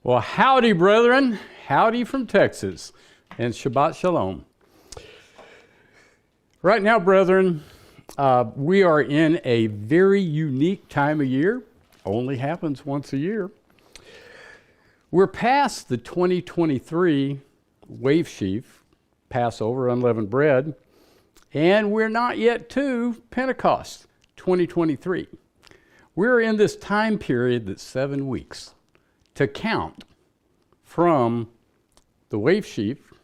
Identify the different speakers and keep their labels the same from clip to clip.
Speaker 1: Well, howdy, brethren. Howdy from Texas. And Shabbat Shalom. Right now, brethren, we are in a very unique time of year. Only happens once a year. We're past the 2023 wave sheaf, Passover, unleavened bread, and we're not yet to Pentecost 2023. We're in this time period that's 7 weeks to count from the wave sheaf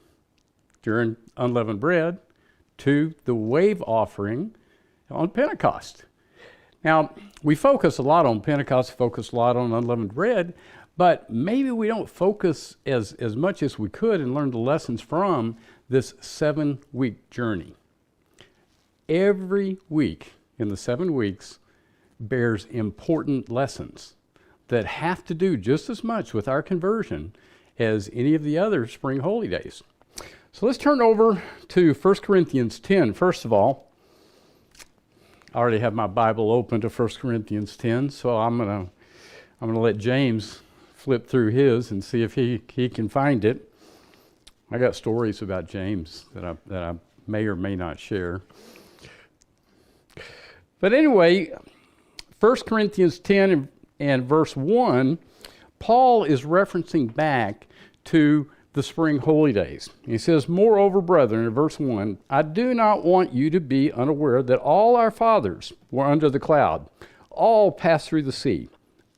Speaker 1: during unleavened bread to the wave offering on Pentecost. Now, we focus a lot on Pentecost, focus a lot on unleavened bread, but maybe we don't focus as much as we could and learn the lessons from this 7-week journey. Every week in the 7 weeks bears important lessons that have to do just as much with our conversion as any of the other spring holy days. So let's turn over to 1 Corinthians 10. First of all, I already have my Bible open to 1 Corinthians 10, so I'm gonna let James flip through his and see if he can find it. I got stories about James that I may or may not share. But anyway, 1 Corinthians 10 and verse 1, Paul is referencing back to the spring holy days. He says, "Moreover, brethren," in verse 1, "I do not want you to be unaware that all our fathers were under the cloud. All passed through the sea.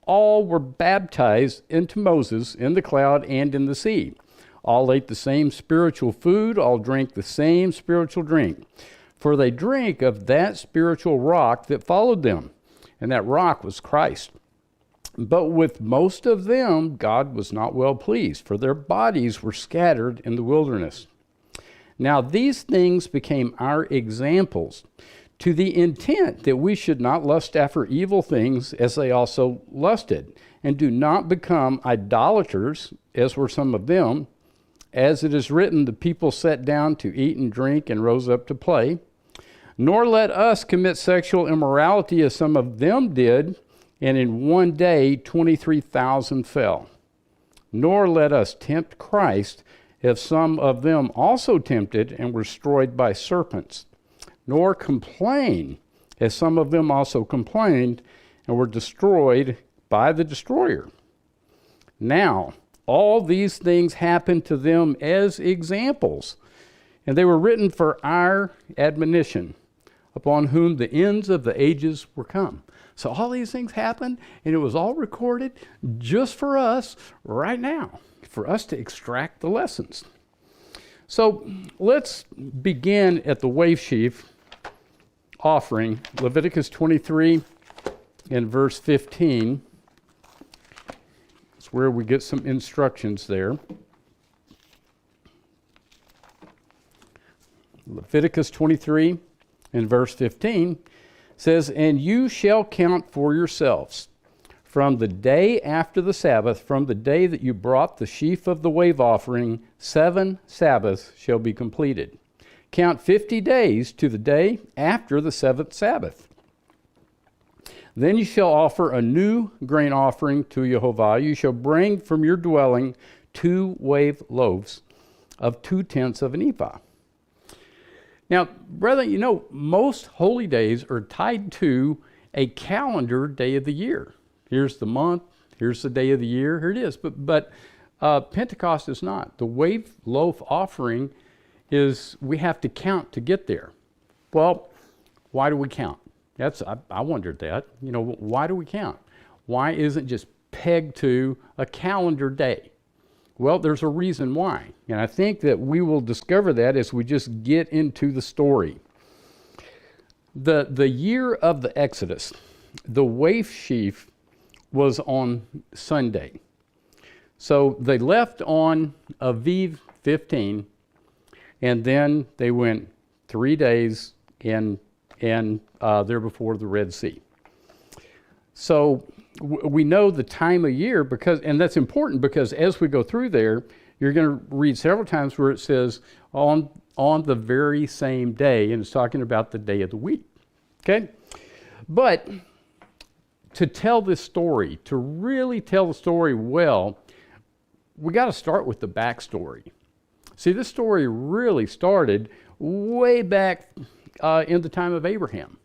Speaker 1: All were baptized into Moses in the cloud and in the sea. All ate the same spiritual food. All drank the same spiritual drink. For they drank of that spiritual rock that followed them, and that rock was Christ. But with most of them, God was not well pleased, for their bodies were scattered in the wilderness. Now these things became our examples, to the intent that we should not lust after evil things as they also lusted, and do not become idolaters, as were some of them. As it is written, the people sat down to eat and drink and rose up to play. Nor let us commit sexual immorality as some of them did, and in one day 23,000 fell. Nor let us tempt Christ, as some of them also tempted and were destroyed by serpents. Nor complain, as some of them also complained and were destroyed by the destroyer. Now, all these things happened to them as examples, and they were written for our admonition, upon whom the ends of the ages were come." So all these things happened, and it was all recorded just for us right now, for us to extract the lessons. So let's begin at the wave sheaf offering, Leviticus 23 and verse 15. It's where we get some instructions there. Leviticus 23 and verse 15 says, "And you shall count for yourselves from the day after the Sabbath, from the day that you brought the sheaf of the wave offering, 7 Sabbaths shall be completed. Count 50 days to the day after the 7th Sabbath. Then you shall offer a new grain offering to Jehovah. You shall bring from your dwelling 2 wave loaves of 2/10 of an ephah." Now, brethren, you know, most holy days are tied to a calendar day of the year. Here's the month, here's the day of the year, here it is. But Pentecost is not. The wave loaf offering is, we have to count to get there. Well, why do we count? I wondered that. You know, why do we count? Why isn't it just pegged to a calendar day? Well, there's a reason why, and I think that we will discover that as we just get into the story. The year of the Exodus, the wave sheaf was on Sunday. So they left on Aviv 15, and then they went 3 days and there before the Red Sea. So we know the time of year and that's important because as we go through there, you're going to read several times where it says on the very same day, and it's talking about the day of the week. Okay? But to tell this story, to really tell the story well, we got to start with the backstory. See, this story really started way back in the time of Abraham.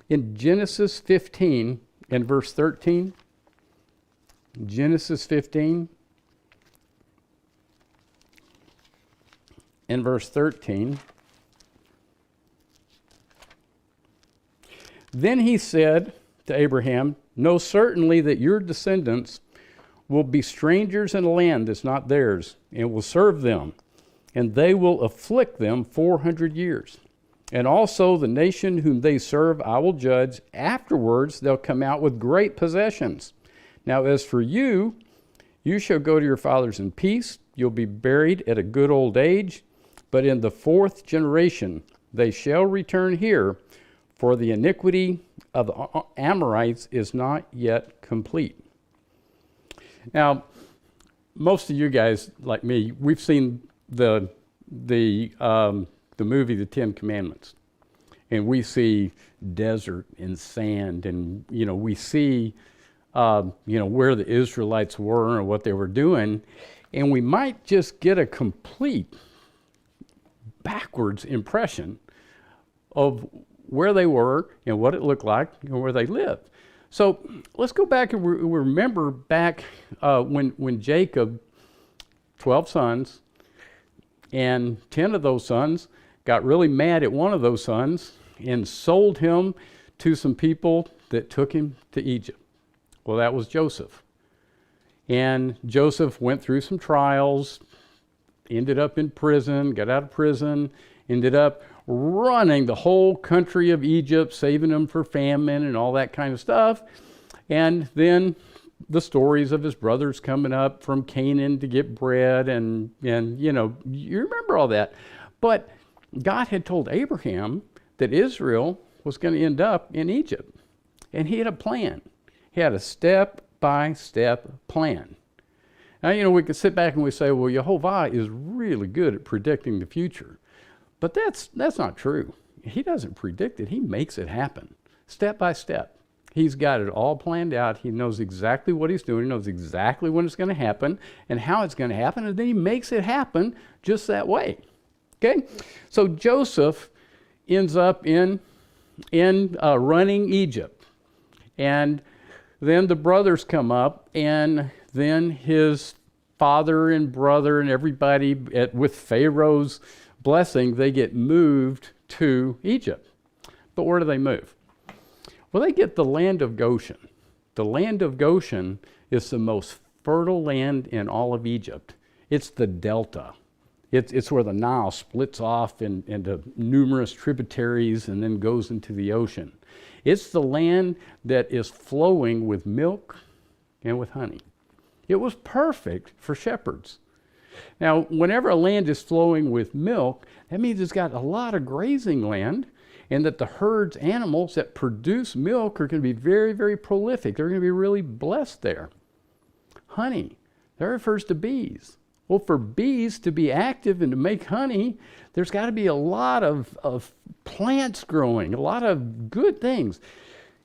Speaker 1: In Genesis 15 and verse 13, Genesis 15 and verse 13, then he said to Abraham, know certainly that your descendants will be strangers in a land that's not theirs, and will serve them, and they will afflict them 400 years. And also the nation whom they serve I will judge. Afterwards they'll come out with great possessions. Now as for you, you shall go to your fathers in peace. You'll be buried at a good old age. But in the fourth generation they shall return here, for the iniquity of the Amorites is not yet complete. Now, most of you guys, like me, we've seen the movie The Ten Commandments, and we see desert and sand, and we see where the Israelites were and what they were doing, and we might just get a complete backwards impression of where they were and what it looked like and where they lived. So let's go back and remember back when Jacob, 12 sons, and 10 of those sons got really mad at one of those sons and sold him to some people that took him to Egypt. Well, that was Joseph. And Joseph went through some trials, ended up in prison, got out of prison, ended up running the whole country of Egypt, saving them for famine and all that kind of stuff. And then the stories of his brothers coming up from Canaan to get bread, and you remember all that. But God had told Abraham that Israel was going to end up in Egypt. And he had a plan. He had a step-by-step plan. Now, we could sit back and we say, well, Jehovah is really good at predicting the future. But that's not true. He doesn't predict it. He makes it happen, step by step. He's got it all planned out. He knows exactly what he's doing. He knows exactly when it's going to happen and how it's going to happen, and then he makes it happen just that way. Okay? So Joseph ends up in running Egypt. And then the brothers come up, and then his father and brother and everybody with Pharaoh's blessing, they get moved to Egypt. But where do they move? Well, they get the land of Goshen. The land of Goshen is the most fertile land in all of Egypt. It's the delta. It's where the Nile splits off into numerous tributaries and then goes into the ocean. It's the land that is flowing with milk and with honey. It was perfect for shepherds. Now, whenever a land is flowing with milk, that means it's got a lot of grazing land, and that the herd's animals that produce milk are going to be very, very prolific. They're going to be really blessed there. Honey, that refers to bees. Well, for bees to be active and to make honey, there's got to be a lot of plants growing, a lot of good things.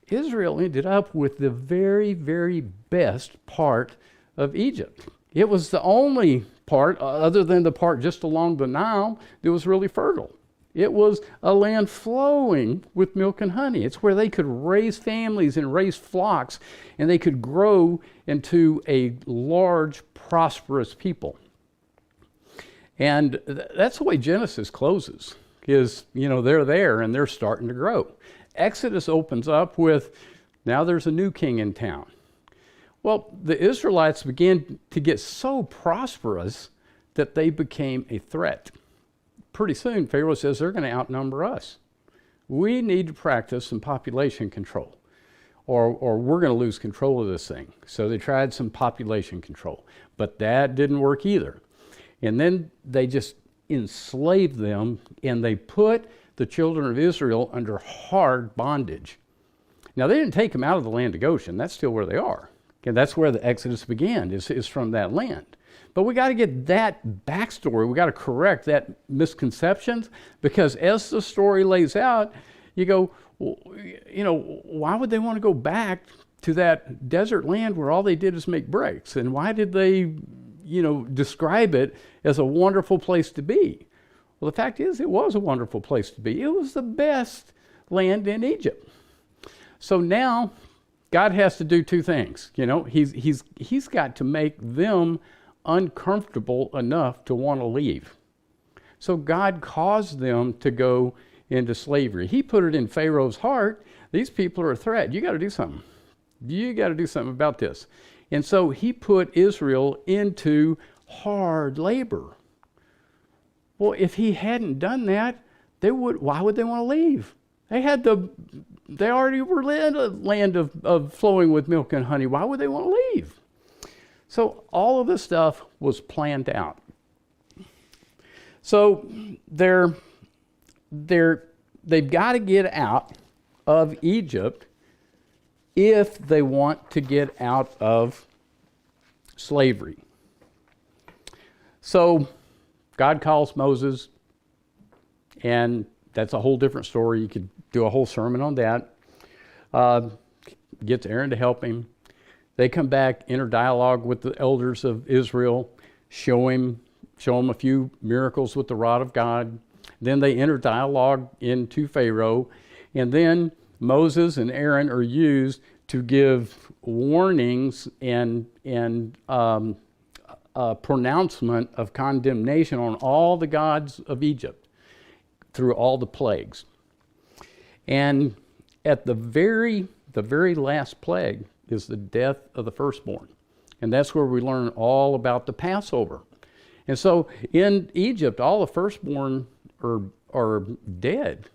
Speaker 1: Israel ended up with the very, very best part of Egypt. It was the only part, other than the part just along the Nile, that was really fertile. It was a land flowing with milk and honey. It's where they could raise families and raise flocks, and they could grow into a large, prosperous people. And that's the way Genesis closes, is, they're there and they're starting to grow. Exodus opens up with, now there's a new king in town. Well, the Israelites began to get so prosperous that they became a threat. Pretty soon, Pharaoh says they're going to outnumber us. We need to practice some population control, or we're going to lose control of this thing. So they tried some population control, but that didn't work either. And then they just enslaved them, and they put the children of Israel under hard bondage. Now, they didn't take them out of the land of Goshen. That's still where they are. And that's where the Exodus began, is from that land. But we got to get that backstory. We got to correct that misconceptions, because as the story lays out, you go, well, why would they want to go back to that desert land where all they did is make bricks? And why did they, describe it as a wonderful place to be. Well, the fact is, it was a wonderful place to be. It was the best land in Egypt. So now God has to do two things. He's got to make them uncomfortable enough to want to leave. So God caused them to go into slavery. He put it in Pharaoh's heart. These people are a threat. You got to do something. You got to do something about this. And so he put Israel into hard labor. Well, if he hadn't done that, why would they want to leave? They already were in a land of flowing with milk and honey. Why would they want to leave? So all of this stuff was planned out. So they've got to get out of Egypt if they want to get out of slavery. So God calls Moses, and that's a whole different story. You could do a whole sermon on that. Gets Aaron to help him. They come back, enter dialogue with the elders of Israel, show him a few miracles with the rod of God. Then they enter dialogue into Pharaoh, and then Moses and Aaron are used to give warnings and pronouncement of condemnation on all the gods of Egypt through all the plagues. And at the very last plague is the death of the firstborn. And that's where we learn all about the Passover. And so in Egypt, all the firstborn are dead.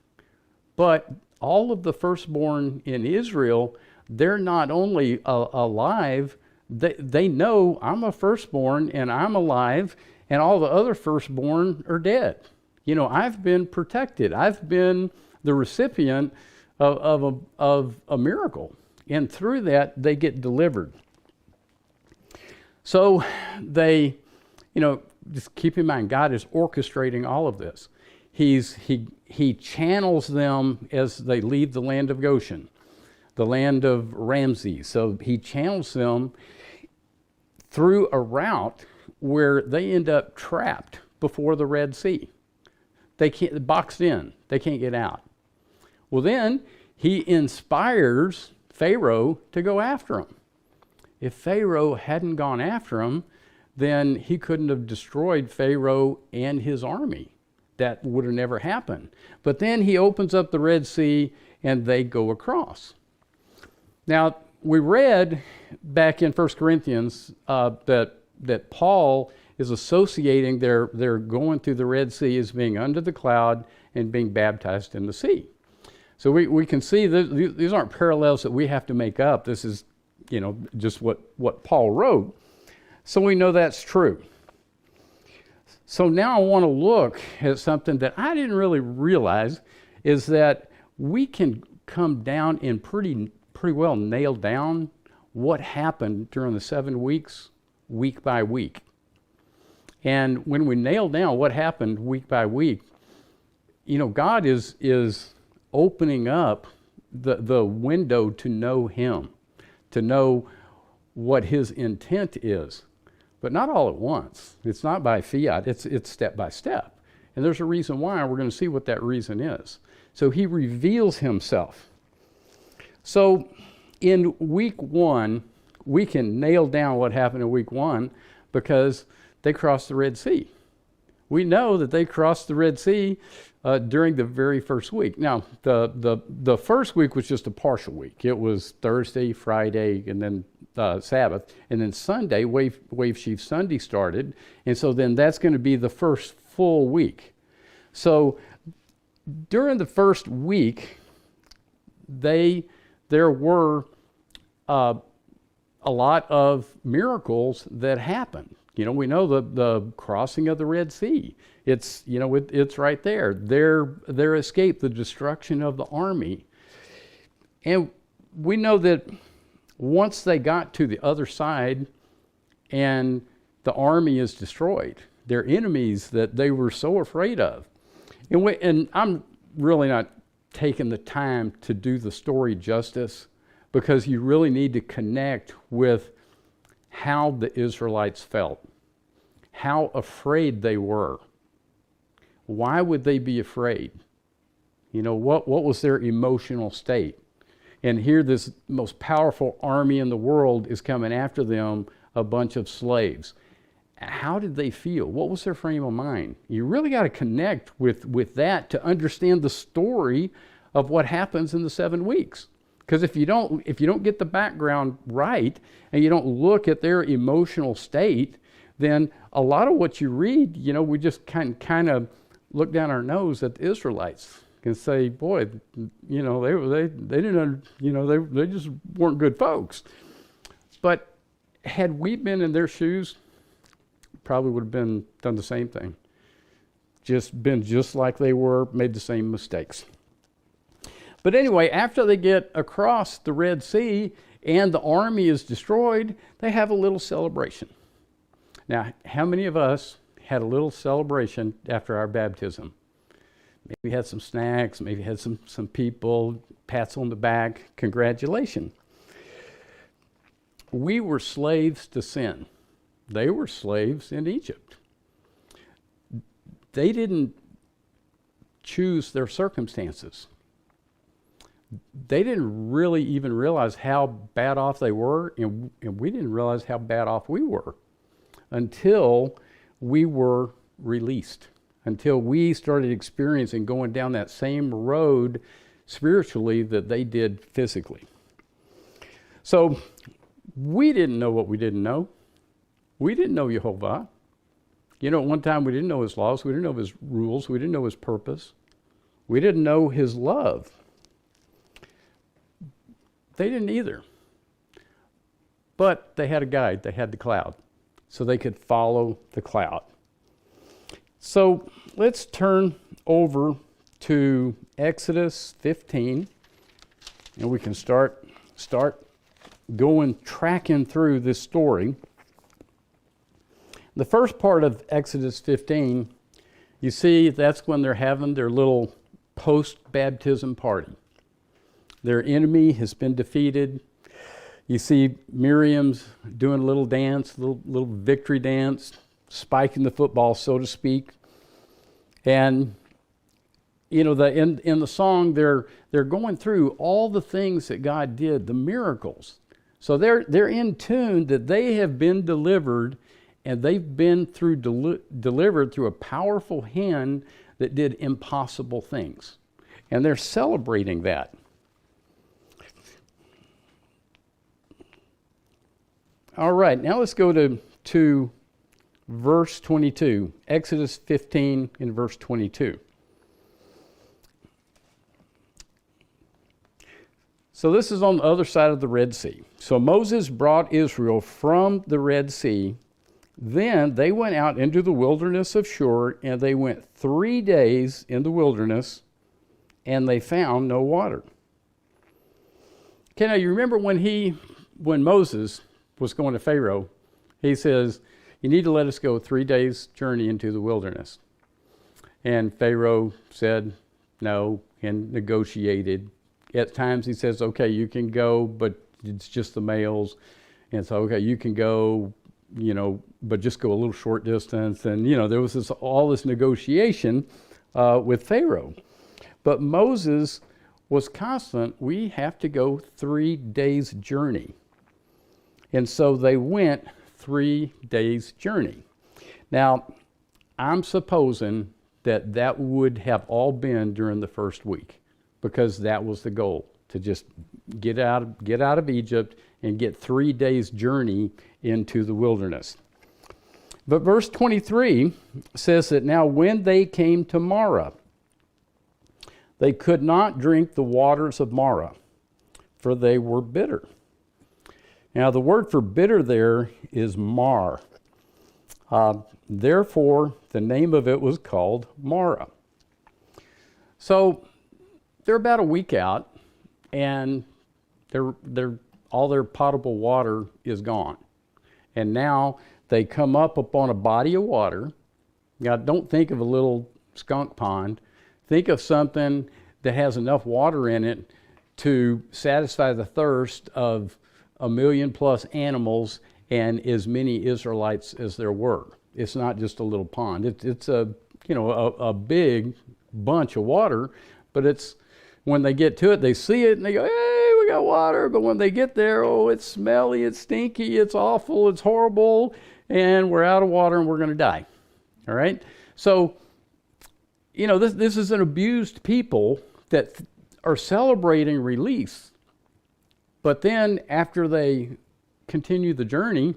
Speaker 1: But all of the firstborn in Israel, they're not only alive, they know I'm a firstborn and I'm alive, and all the other firstborn are dead. I've been protected. I've been the recipient of a miracle. And through that, they get delivered. So they, just keep in mind, God is orchestrating all of this. He channels them as they leave the land of Goshen, the land of Ramses. So he channels them through a route where they end up trapped before the Red Sea. They can't, boxed in. They can't get out. Well, then he inspires Pharaoh to go after them. If Pharaoh hadn't gone after them, then he couldn't have destroyed Pharaoh and his army. That would have never happened. But then he opens up the Red Sea and they go across. Now, we read back in 1 Corinthians that Paul is associating their going through the Red Sea as being under the cloud and being baptized in the sea. So we can see that these aren't parallels that we have to make up. This is, just what Paul wrote. So we know that's true. So now I want to look at something that I didn't really realize, is that we can come down and pretty well nail down what happened during the 7 weeks, week by week. And when we nail down what happened week by week, God is opening up the window to know him, to know what his intent is. But not all at once. It's not by fiat, it's step by step. And there's a reason why. We're going to see what that reason is. So he reveals himself. So in week 1, we can nail down what happened in week 1 because they crossed the Red Sea. We know that they crossed the Red Sea during the very first week. Now, the first week was just a partial week. It was Thursday, Friday, and then Sabbath. And then Sunday, Wave Sheaf Sunday started. And so then that's going to be the first full week. So during the first week, there were a lot of miracles that happened. We know the crossing of the Red Sea. It's, it's right there. Their escape, the destruction of the army. And we know that once they got to the other side and the army is destroyed, their enemies that they were so afraid of. And I'm really not taking the time to do the story justice, because you really need to connect with how the Israelites felt. how afraid they were. Why would they be afraid? What was their emotional state? And here this most powerful army in the world is coming after them, a bunch of slaves. How did they feel? What was their frame of mind? You really got to connect with that to understand the story of what happens in the 7 weeks. Because if you don't get the background right and you don't look at their emotional state, then a lot of what you read, we just kind of look down our nose at the Israelites and say, boy, they didn't, they just weren't good folks. But had we been in their shoes, probably would have done the same thing. Been just like they were, made the same mistakes. But anyway, after they get across the Red Sea and the army is destroyed, they have a little celebration. Now, how many of us had a little celebration after our baptism? Maybe had some snacks, maybe had some people, pats on the back, congratulations. We were slaves to sin. They were slaves in Egypt. They didn't choose their circumstances. They didn't really even realize how bad off they were, and we didn't realize how bad off we were until we were released, until we started experiencing going down that same road spiritually that they did physically. So we didn't know what we didn't know. We didn't know Jehovah. At one time we didn't know his laws, we didn't know his rules, we didn't know his purpose. We didn't know his love. They didn't either. But they had a guide, they had the cloud, so they could follow the cloud. So let's turn over to Exodus 15, and we can start tracking through this story. The first part of Exodus 15, you see that's when they're having their little post-baptism party. Their enemy has been defeated. You see Miriam's doing a little dance, little victory dance, spiking the football, so to speak. And in the song, they're going through all the things that God did, the miracles. So they're in tune that they have been delivered, and they've been delivered through a powerful hand that did impossible things. And they're celebrating that. All right, now let's go to verse 22, Exodus 15 in verse 22. So this is on the other side of the Red Sea. So Moses brought Israel from the Red Sea. Then they went out into the wilderness of Shur, and they went 3 days in the wilderness, and they found no water. Okay, now you remember when Moses was going to Pharaoh, he says, you need to let us go 3 days journey into the wilderness. And Pharaoh said no and negotiated. At times he says, okay, you can go, but it's just the males. And so, okay, you can go, but just go a little short distance. And, there was all this negotiation with Pharaoh. But Moses was constant. We have to go 3 days journey. And so they went 3 days journey. Now, I'm supposing that would have all been during the first week, because that was the goal, to just get out of Egypt and get 3 days journey into the wilderness. But verse 23 says that now when they came to Marah, they could not drink the waters of Marah, for they were bitter. Now the word for bitter there is mar. Therefore, the name of it was called Marah. So they're about a week out, and all their potable water is gone. And now they come up upon a body of water. Now, don't think of a little skunk pond. Think of something that has enough water in it to satisfy the thirst of 1 million+ animals and as many Israelites as there were. It's not just a little pond. It's a, a big bunch of water, but it's, when they get to it, they see it and they go, hey, we got water. But when they get there, oh, it's smelly, it's stinky, it's awful, it's horrible, and we're out of water and we're going to die. All right? So, this is an abused people that are celebrating release. But then after they continue the journey,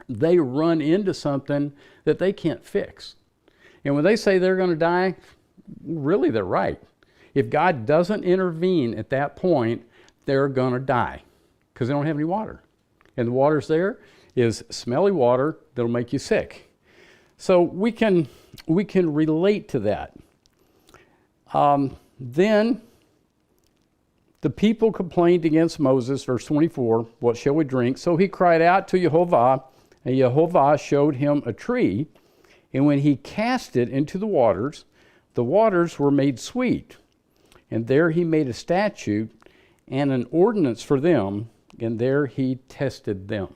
Speaker 1: they run into something that they can't fix. And when they say they're going to die, really they're right. If God doesn't intervene at that point, they're going to die because they don't have any water. And the water's there is smelly water that'll make you sick. So we can relate to that. Then the people complained against Moses, verse 24, what shall we drink? So he cried out to Jehovah, and Jehovah showed him a tree. And when he cast it into the waters were made sweet. And there he made a statute and an ordinance for them, and there he tested them.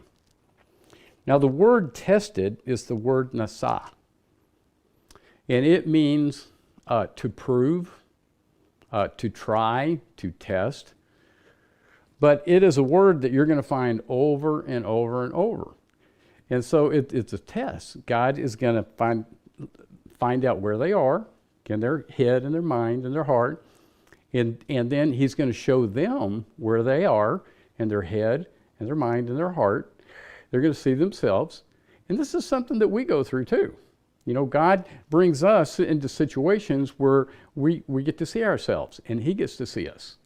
Speaker 1: Now the word tested is the word nasa. And it means to prove, to try, to test. But it is a word that you're going to find over and over and over. And so it's a test. God is going to find out where they are in their head and their mind and their heart. And then he's going to show them where they are in their head and their mind and their heart. They're going to see themselves. And this is something that we go through too. God brings us into situations where we get to see ourselves and he gets to see us.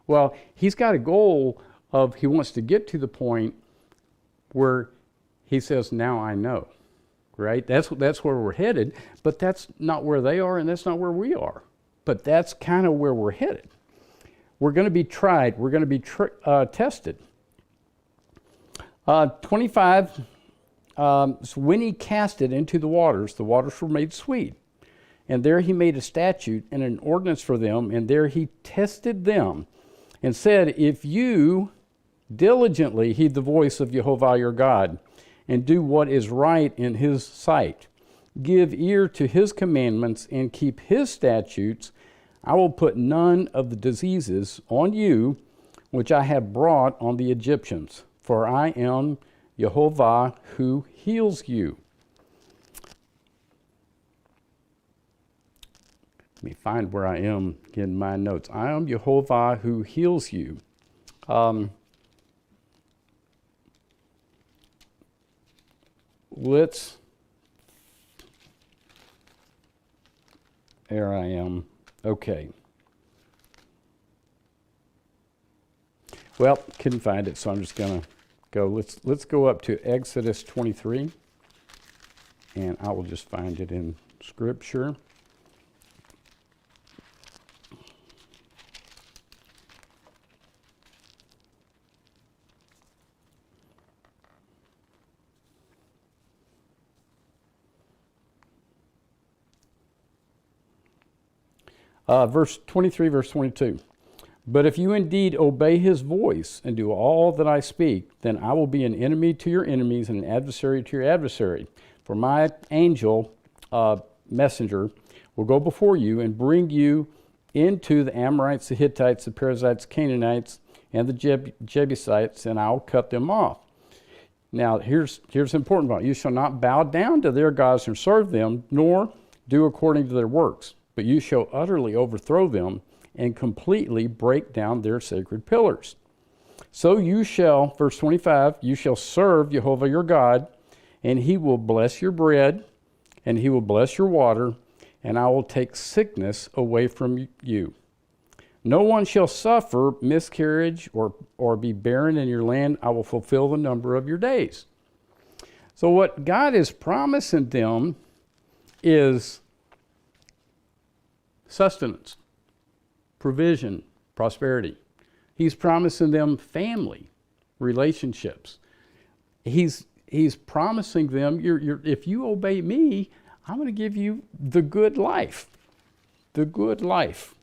Speaker 1: Well, he's got a goal of, he wants to get to the point where he says, now I know, right? That's where we're headed, but that's not where they are and that's not where we are. But that's kind of where we're headed. We're going to be tried. We're going to be tested. 25, so when he cast it into the waters were made sweet. And there he made a statute and an ordinance for them, and there he tested them and said, if you diligently heed the voice of Jehovah your God and do what is right in his sight, give ear to his commandments and keep his statutes, I will put none of the diseases on you which I have brought on the Egyptians, for I am Jehovah who heals you. Let me find where I am in my notes. I am Jehovah who heals you. There I am. Okay. Well, couldn't find it, so I'm just going to go. Let's go up to Exodus 23, and I will just find it in Scripture. Verse 23, verse 22. But if you indeed obey his voice and do all that I speak, then I will be an enemy to your enemies and an adversary to your adversary. For my angel messenger will go before you and bring you into the Amorites, the Hittites, the Perizzites, the Canaanites, and the Jebusites, and I will cut them off. Now, here's the important part. You shall not bow down to their gods and serve them, nor do according to their works. But you shall utterly overthrow them and completely break down their sacred pillars. So you shall, verse 25, you shall serve Jehovah your God, and he will bless your bread, and he will bless your water, and I will take sickness away from you. No one shall suffer miscarriage or be barren in your land. I will fulfill the number of your days. So what God is promising them is sustenance, provision, prosperity. He's promising them family, relationships. He's promising them, if you obey me, I'm going to give you the good life. The good life.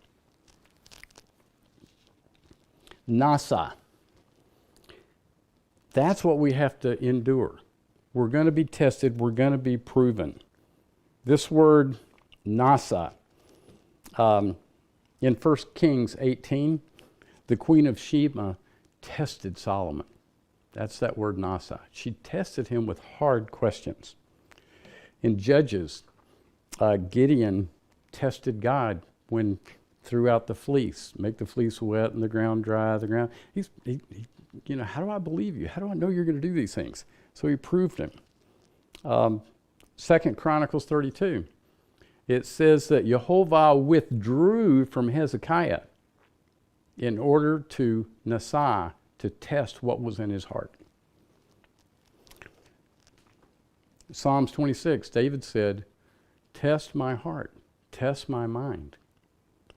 Speaker 1: Nasa. That's what we have to endure. We're going to be tested. We're going to be proven. This word, nasa, in 1 Kings 18, the queen of Sheba tested Solomon. That's that word, nasa. She tested him with hard questions. In Judges, Gideon tested God when threw out the fleece, make the fleece wet and the ground dry. How do I believe you? How do I know you're going to do these things? So he proved him. 2 Chronicles 32, it says that Jehovah withdrew from Hezekiah in order to Nasa, to test what was in his heart. Psalms 26, David said, test my heart, test my mind.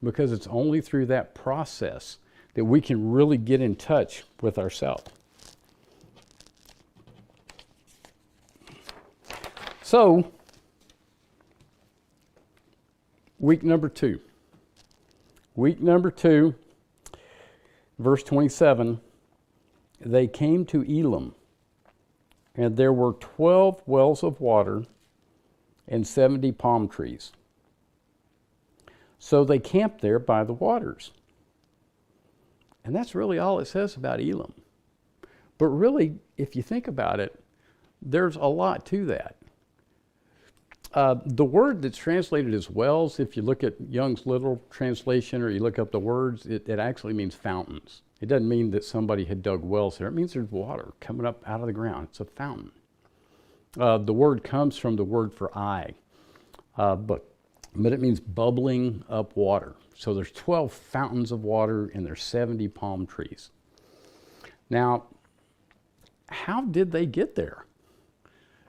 Speaker 1: Because it's only through that process that we can really get in touch with ourselves. So, week number 2. Week number 2, verse 27, they came to Elim, and there were 12 wells of water and 70 palm trees. So they camped there by the waters. And that's really all it says about Elim. But really, if you think about it, there's a lot to that. The word that's translated as wells, if you look at Young's literal translation or you look up the words, it actually means fountains. It doesn't mean that somebody had dug wells there. It means there's water coming up out of the ground. It's a fountain. The word comes from the word for eye, but it means bubbling up water. So there's 12 fountains of water and there's 70 palm trees. Now, how did they get there?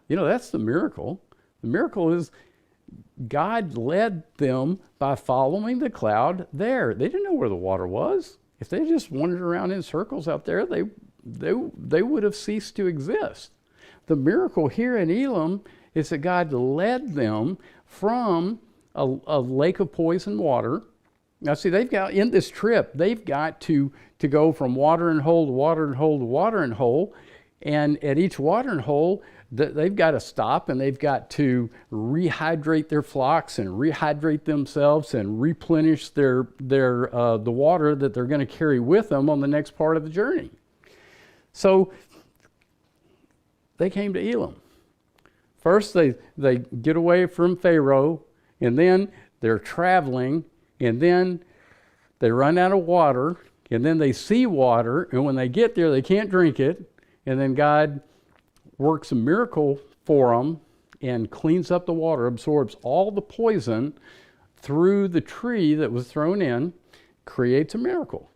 Speaker 1: That's the miracle. The miracle is God led them by following the cloud there. They didn't know where the water was. If they just wandered around in circles out there, they would have ceased to exist. The miracle here in Elim is that God led them from a lake of poison water. Now see, they've got, in this trip, they've got to go from watering hole to watering hole to watering hole. And at each watering hole, they've got to stop and they've got to rehydrate their flocks and rehydrate themselves and replenish the water that they're going to carry with them on the next part of the journey. So they came to Elim. First, they get away from Pharaoh, and then they're traveling, and then they run out of water, and then they see water, and when they get there, they can't drink it, and then God works a miracle for them and cleans up the water, absorbs all the poison through the tree that was thrown in, creates a miracle.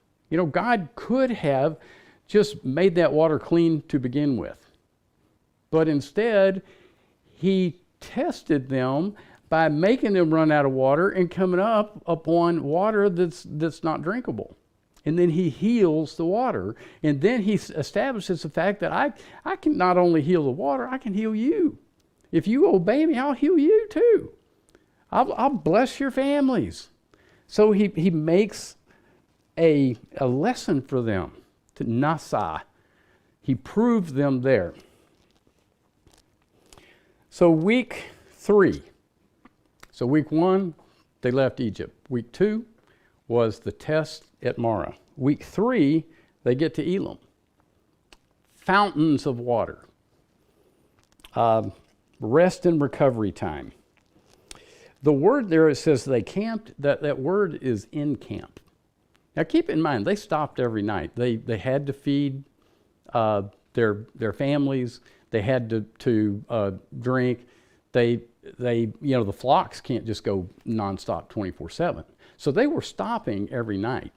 Speaker 1: God could have just made that water clean to begin with. But instead, he tested them by making them run out of water and coming up upon water that's not drinkable. And then he heals the water. And then he establishes the fact that I can not only heal the water, I can heal you. If you obey me, I'll heal you too. I'll bless your families. So he makes a lesson for them to Nasa. He proved them there. So week 3. So week 1, they left Egypt. Week 2 was the test at Marah. Week 3, they get to Elim. Fountains of water. Rest and recovery time. The word there, it says they camped, that word is in camp. Now keep in mind, they stopped every night. They had to feed their families. They had to drink. The flocks can't just go nonstop 24/7. So they were stopping every night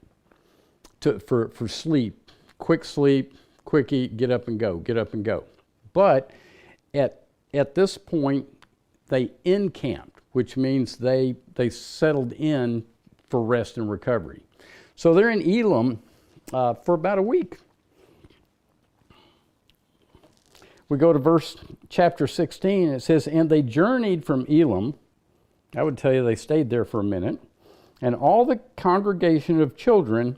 Speaker 1: for sleep, quick eat, get up and go. But at this point, they encamped, which means they settled in for rest and recovery. So they're in Elim for about a week. We go to chapter 16, it says, and they journeyed from Elim. I would tell you they stayed there for a minute. And all the congregation of children,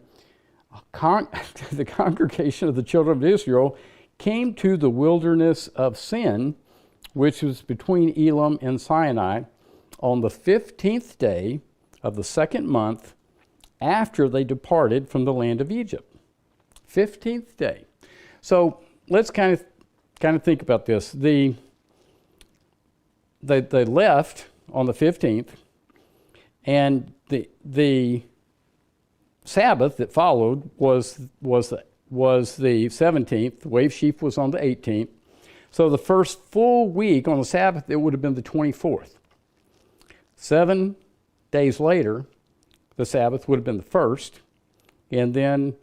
Speaker 1: the congregation of the children of Israel, came to the wilderness of Sin, which was between Elim and Sinai, on the 15th day of the second month after they departed from the land of Egypt. 15th day. So let's kind of think about this. They left on the 15th, and the Sabbath that followed was the 17th. The wave sheaf was on the 18th. So the first full week on the Sabbath, it would have been the 24th. 7 days later, the Sabbath would have been the first, and then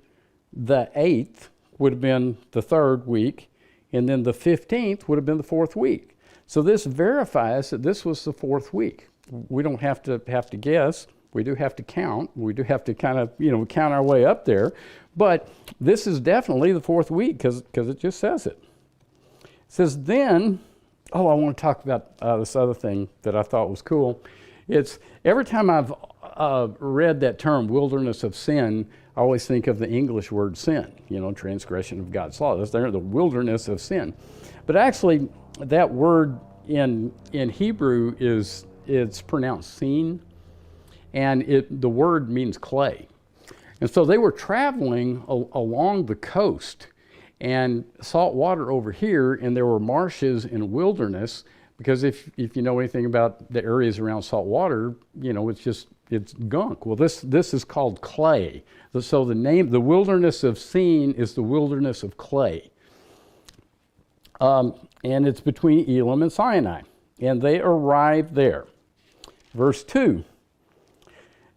Speaker 1: the 8th would have been the third week, and then the 15th would have been the fourth week. So this verifies that this was the fourth week. We don't have to guess. We do have to count. We do have to kind of, count our way up there. But this is definitely the fourth week because it just says it. It says then, I want to talk about this other thing that I thought was cool. It's every time I've read that term, wilderness of sin, I always think of the English word sin, transgression of God's law. That's there, the wilderness of sin. But actually, that word in Hebrew it's pronounced sin, and the word means clay. And so they were traveling along the coast, and salt water over here, and there were marshes and wilderness, because if you know anything about the areas around salt water, it's gunk. Well, this is called clay. So the name, the wilderness of sin, is the wilderness of clay. And it's between Elim and Sinai. And they arrived there. Verse 2.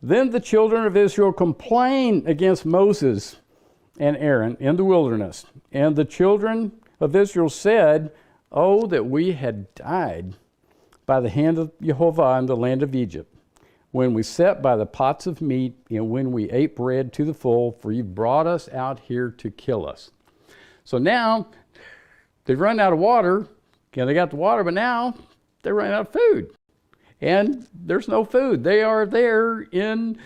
Speaker 1: Then the children of Israel complained against Moses and Aaron in the wilderness. And the children of Israel said, "Oh, that we had died by the hand of Jehovah in the land of Egypt, when we sat by the pots of meat, and when we ate bread to the full, for you brought us out here to kill us." So now they've run out of water. They got the water, but now they're running out of food. And there's no food. They are there in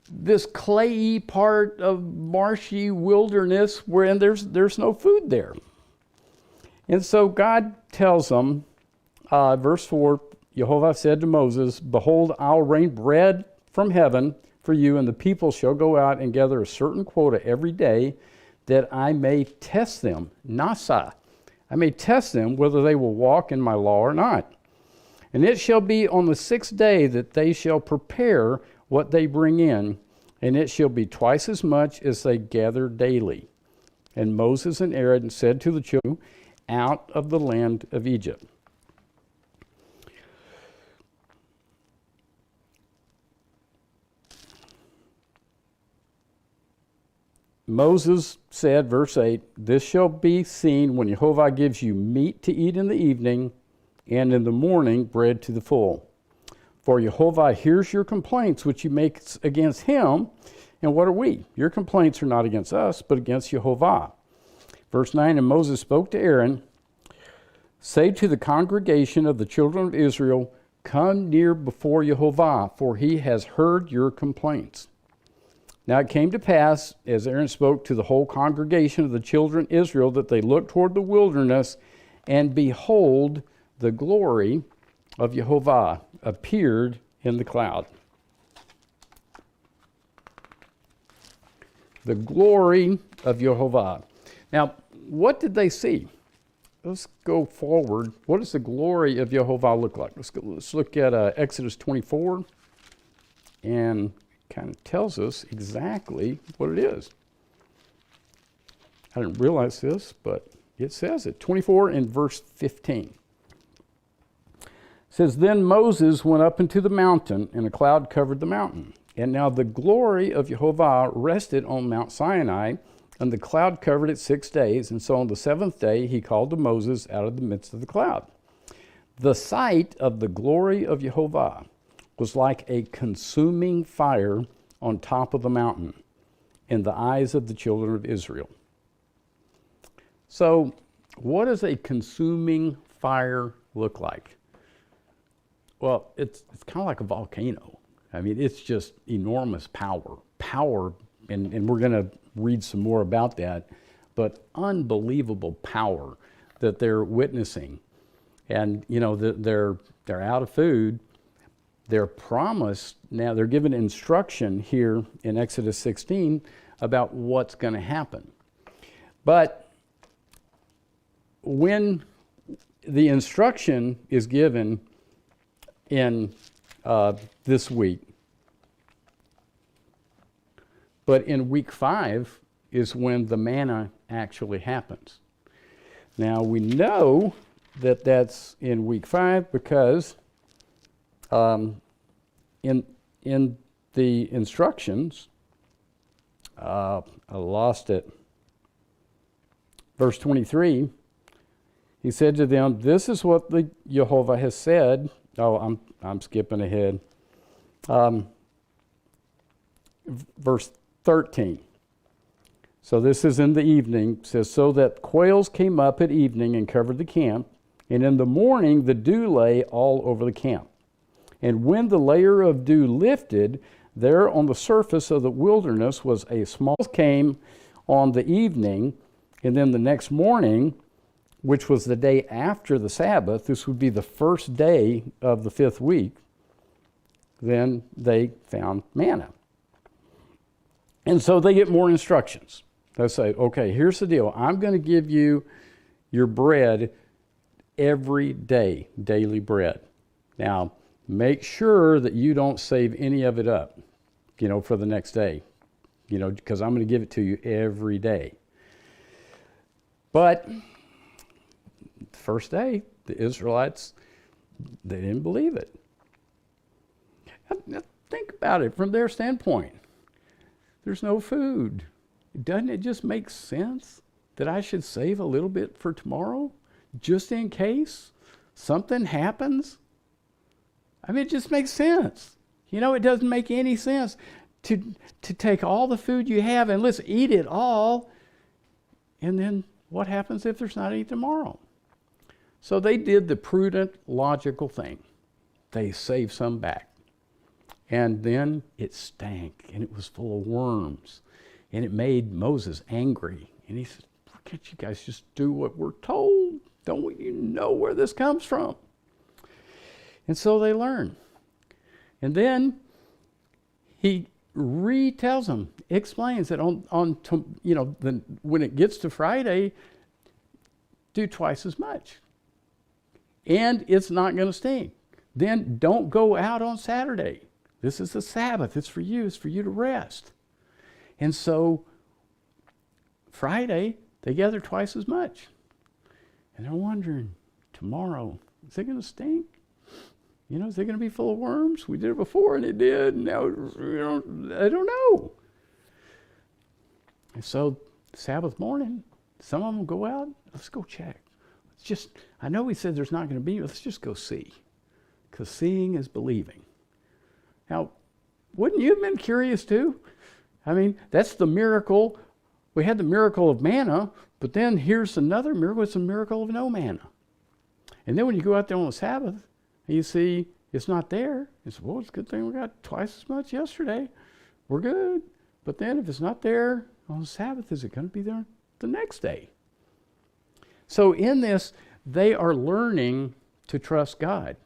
Speaker 1: this clayey part of marshy wilderness and there's no food there. And so God tells them, verse 4, Jehovah said to Moses, "Behold, I'll rain bread from heaven for you, and the people shall go out and gather a certain quota every day, that I may test them." Nasa. I may test them whether they will walk in my law or not. "And it shall be on the 6th day that they shall prepare what they bring in, and it shall be twice as much as they gather daily." And Moses and Aaron said to the children, "Out of the land of Egypt." Moses said, verse 8, "This shall be seen when Jehovah gives you meat to eat in the evening, and in the morning bread to the full. For Jehovah hears your complaints which you make against him, and what are we? Your complaints are not against us, but against Jehovah." Verse 9, "And Moses spoke to Aaron, say to the congregation of the children of Israel, come near before Jehovah, for he has heard your complaints." Now it came to pass, as Aaron spoke to the whole congregation of the children of Israel, that they looked toward the wilderness, and behold, the glory of Jehovah appeared in the cloud. The glory of Jehovah. Now, what did they see? Let's go forward. What does the glory of Jehovah look like? Let's look at Exodus 24, and kind of tells us exactly what it is. I didn't realize this, but it says it. 24 and verse 15. It says, "Then Moses went up into the mountain, and a cloud covered the mountain. And now the glory of Jehovah rested on Mount Sinai, and the cloud covered it 6 days. And so on the 7th day he called to Moses out of the midst of the cloud. The sight of the glory of Jehovah was like a consuming fire on top of the mountain in the eyes of the children of Israel." So what does a consuming fire look like? Well, it's kind of like a volcano. I mean, it's just enormous power, and we're going to read some more about that, but unbelievable power that they're witnessing. and they're out of food. They're promised, now they're given instruction here in Exodus 16 about what's going to happen. But when the instruction is given in this week, but in week 5 is when the manna actually happens. Now we know that that's in week 5 because in the instructions, I lost it. Verse 23, he said to them, "This is what the Jehovah has said." Oh, I'm skipping ahead. Verse 13. So this is in the evening. It says, "So that quails came up at evening and covered the camp, and in the morning the dew lay all over the camp. And when the layer of dew lifted, there on the surface of the wilderness was a small came on the evening, and then the next morning, which was the day after the Sabbath, this would be the first day of the 5th week, then they found manna." And so they get more instructions. They say, okay, here's the deal. I'm going to give you your bread every day, daily bread. Now, make sure that you don't save any of it up, for the next day, because I'm going to give it to you every day. But the first day, the Israelites, they didn't believe it. Now, think about it from their standpoint. There's no food. Doesn't it just make sense that I should save a little bit for tomorrow, just in case something happens? I mean, it just makes sense. It doesn't make any sense to take all the food you have and let's eat it all. And then what happens if there's not any tomorrow? So they did the prudent, logical thing. They saved some back. And then it stank, and it was full of worms. And it made Moses angry. And he said, "Why can't you guys just do what we're told? Don't you know where this comes from?" And so they learn. And then he retells them, explains that when it gets to Friday, do twice as much. And it's not going to stink. Then don't go out on Saturday. This is the Sabbath. It's for you to rest. And so Friday, they gather twice as much. And they're wondering, tomorrow, is it going to stink? Is it going to be full of worms? We did it before and it did. And now, I don't know. And so Sabbath morning, some of them go out. Let's go check. I know he said there's not going to be, let's just go see. Because seeing is believing. Now, wouldn't you have been curious too? I mean, that's the miracle. We had the miracle of manna, but then here's another miracle. It's a miracle of no manna. And then when you go out there on the Sabbath and you see it's not there, you say, well, it's a good thing we got twice as much yesterday. We're good. But then if it's not there on the Sabbath, is it going to be there the next day? So in this, they are learning to trust God.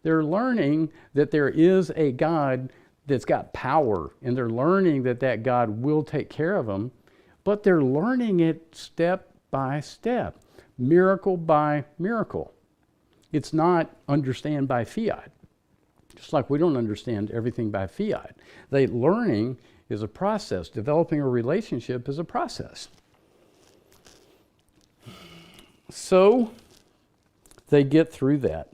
Speaker 1: They're learning that there is a God that's got power, and they're learning that God will take care of them, but they're learning it step by step, miracle by miracle. It's not understand by fiat, just like we don't understand everything by fiat. Learning is a process. Developing a relationship is a process. So they get through that.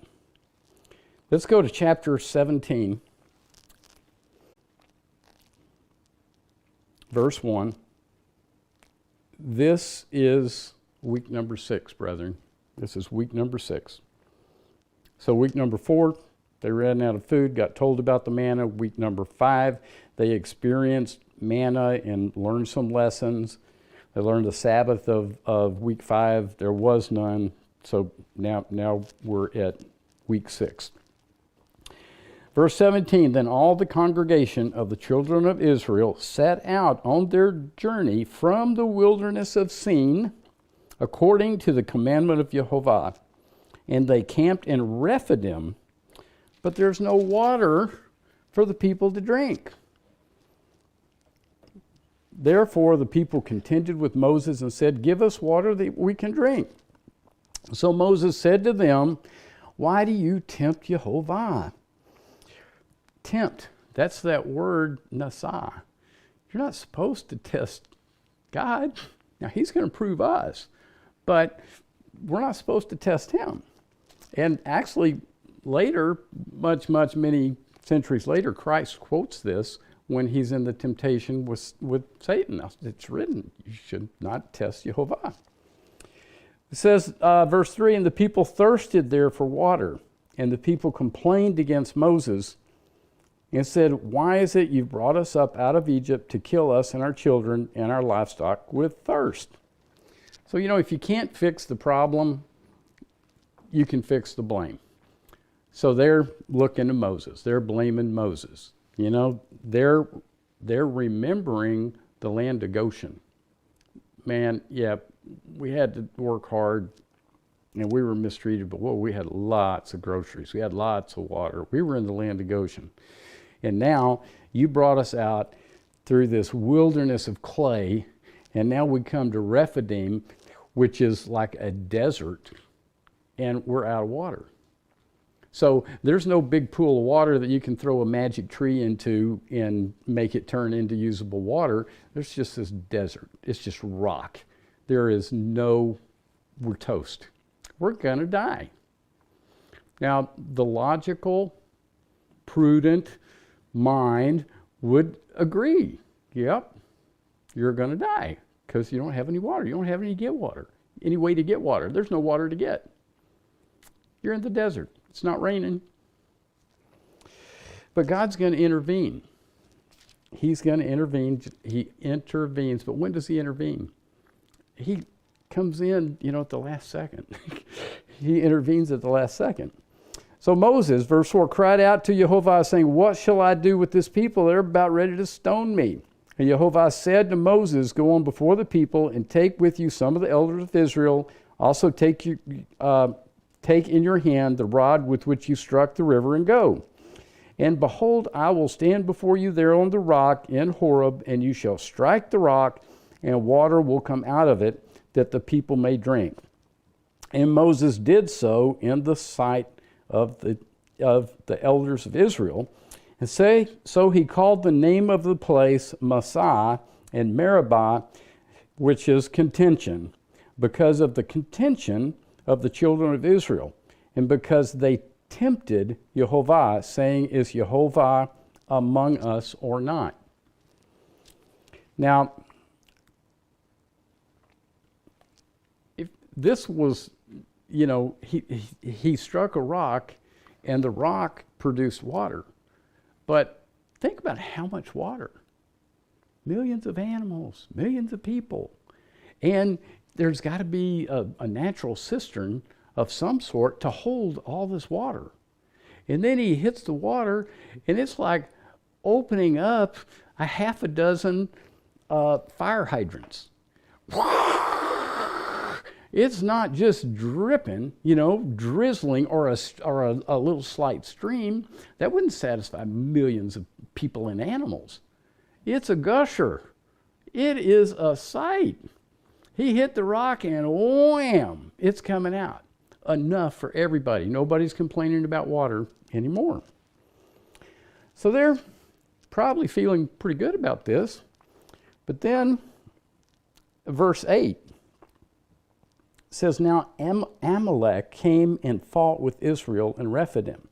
Speaker 1: Let's go to chapter 17. Verse 1. This is week number 6, brethren. This is week number 6. So week number 4, they ran out of food, got told about the manna. Week number 5, they experienced manna and learned some lessons. They learned the Sabbath of week 5. There was none. So now we're at week 6. Verse 17, then all the congregation of the children of Israel set out on their journey from the wilderness of Sin, according to the commandment of Jehovah. and they camped in Rephidim, but there's no water for the people to drink. Therefore the people contended with Moses and said, "Give us water that we can drink." So Moses said to them, "Why do you tempt Jehovah?" Tempt, that's that word nasa. You're not supposed to test God. Now he's going to prove us, but we're not supposed to test him. And actually later, many centuries later, Christ quotes this when he's in the temptation with Satan. It's written, you should not test Jehovah. It says, verse 3, "And the people thirsted there for water, and the people complained against Moses and said, 'Why is it you've brought us up out of Egypt to kill us and our children and our livestock with thirst?'" So, if you can't fix the problem, you can fix the blame. So they're looking to Moses. They're blaming Moses. They're remembering the land of Goshen. Man, yeah, we had to work hard and we were mistreated, but we had lots of groceries. We had lots of water. We were in the land of Goshen. And now you brought us out through this wilderness of clay, and now we come to Rephidim, which is like a desert, and we're out of water. So there's no big pool of water that you can throw a magic tree into and make it turn into usable water. There's just this desert. It's just rock. We're toast. We're going to die. Now, the logical, prudent mind would agree. Yep, you're going to die because you don't have any water. You don't have any way to get water. There's no water to get. You're in the desert. It's not raining. But God's going to intervene. He's going to intervene. He intervenes. But when does he intervene? He comes in, at the last second. He intervenes at the last second. So Moses, verse 4, cried out to Jehovah, saying, "What shall I do with this people? They're about ready to stone me." And Jehovah said to Moses, "Go on before the people and take with you some of the elders of Israel. Also take in your hand the rod with which you struck the river and go. And behold, I will stand before you there on the rock in Horeb, and you shall strike the rock, and water will come out of it, that the people may drink." And Moses did so in the sight of the elders of Israel. And so he called the name of the place Massah and Meribah, which is contention, because of the contention of the children of Israel, and because they tempted Jehovah, saying, "Is Jehovah among us or not?" Now, if this was, he struck a rock, and the rock produced water. But think about how much water. Millions of animals, millions of people. And there's got to be a natural cistern of some sort to hold all this water. And then he hits the water, and it's like opening up a half a dozen fire hydrants. It's not just dripping, drizzling or a little slight stream. That wouldn't satisfy millions of people and animals. It's a gusher. It is a sight. He hit the rock and wham, it's coming out. Enough for everybody. Nobody's complaining about water anymore. So they're probably feeling pretty good about this. But then, verse 8 says, "Now Amalek came and fought with Israel in Rephidim.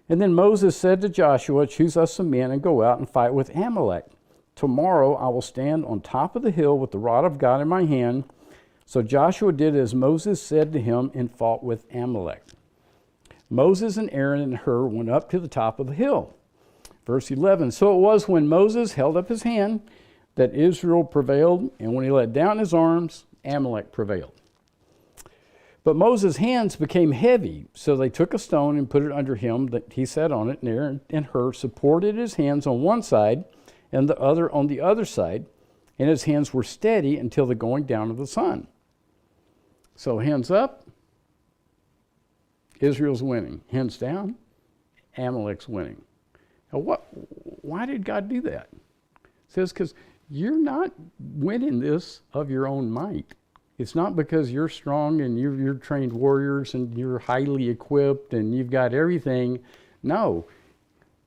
Speaker 1: And then Moses said to Joshua, 'Choose us some men and go out and fight with Amalek. Tomorrow I will stand on top of the hill with the rod of God in my hand.' So Joshua did as Moses said to him and fought with Amalek. Moses and Aaron and Hur went up to the top of the hill." Verse 11, "So it was when Moses held up his hand that Israel prevailed, and when he let down his arms, Amalek prevailed. But Moses' hands became heavy, so they took a stone and put it under him that he sat on it, and Aaron and Hur supported his hands on one side and the other on the other side, and his hands were steady until the going down of the sun. So hands up, Israel's winning. Hands down, Amalek's winning. Now why did God do that? It says, because you're not winning this of your own might. It's not because you're strong and you're trained warriors and you're highly equipped and you've got everything. No.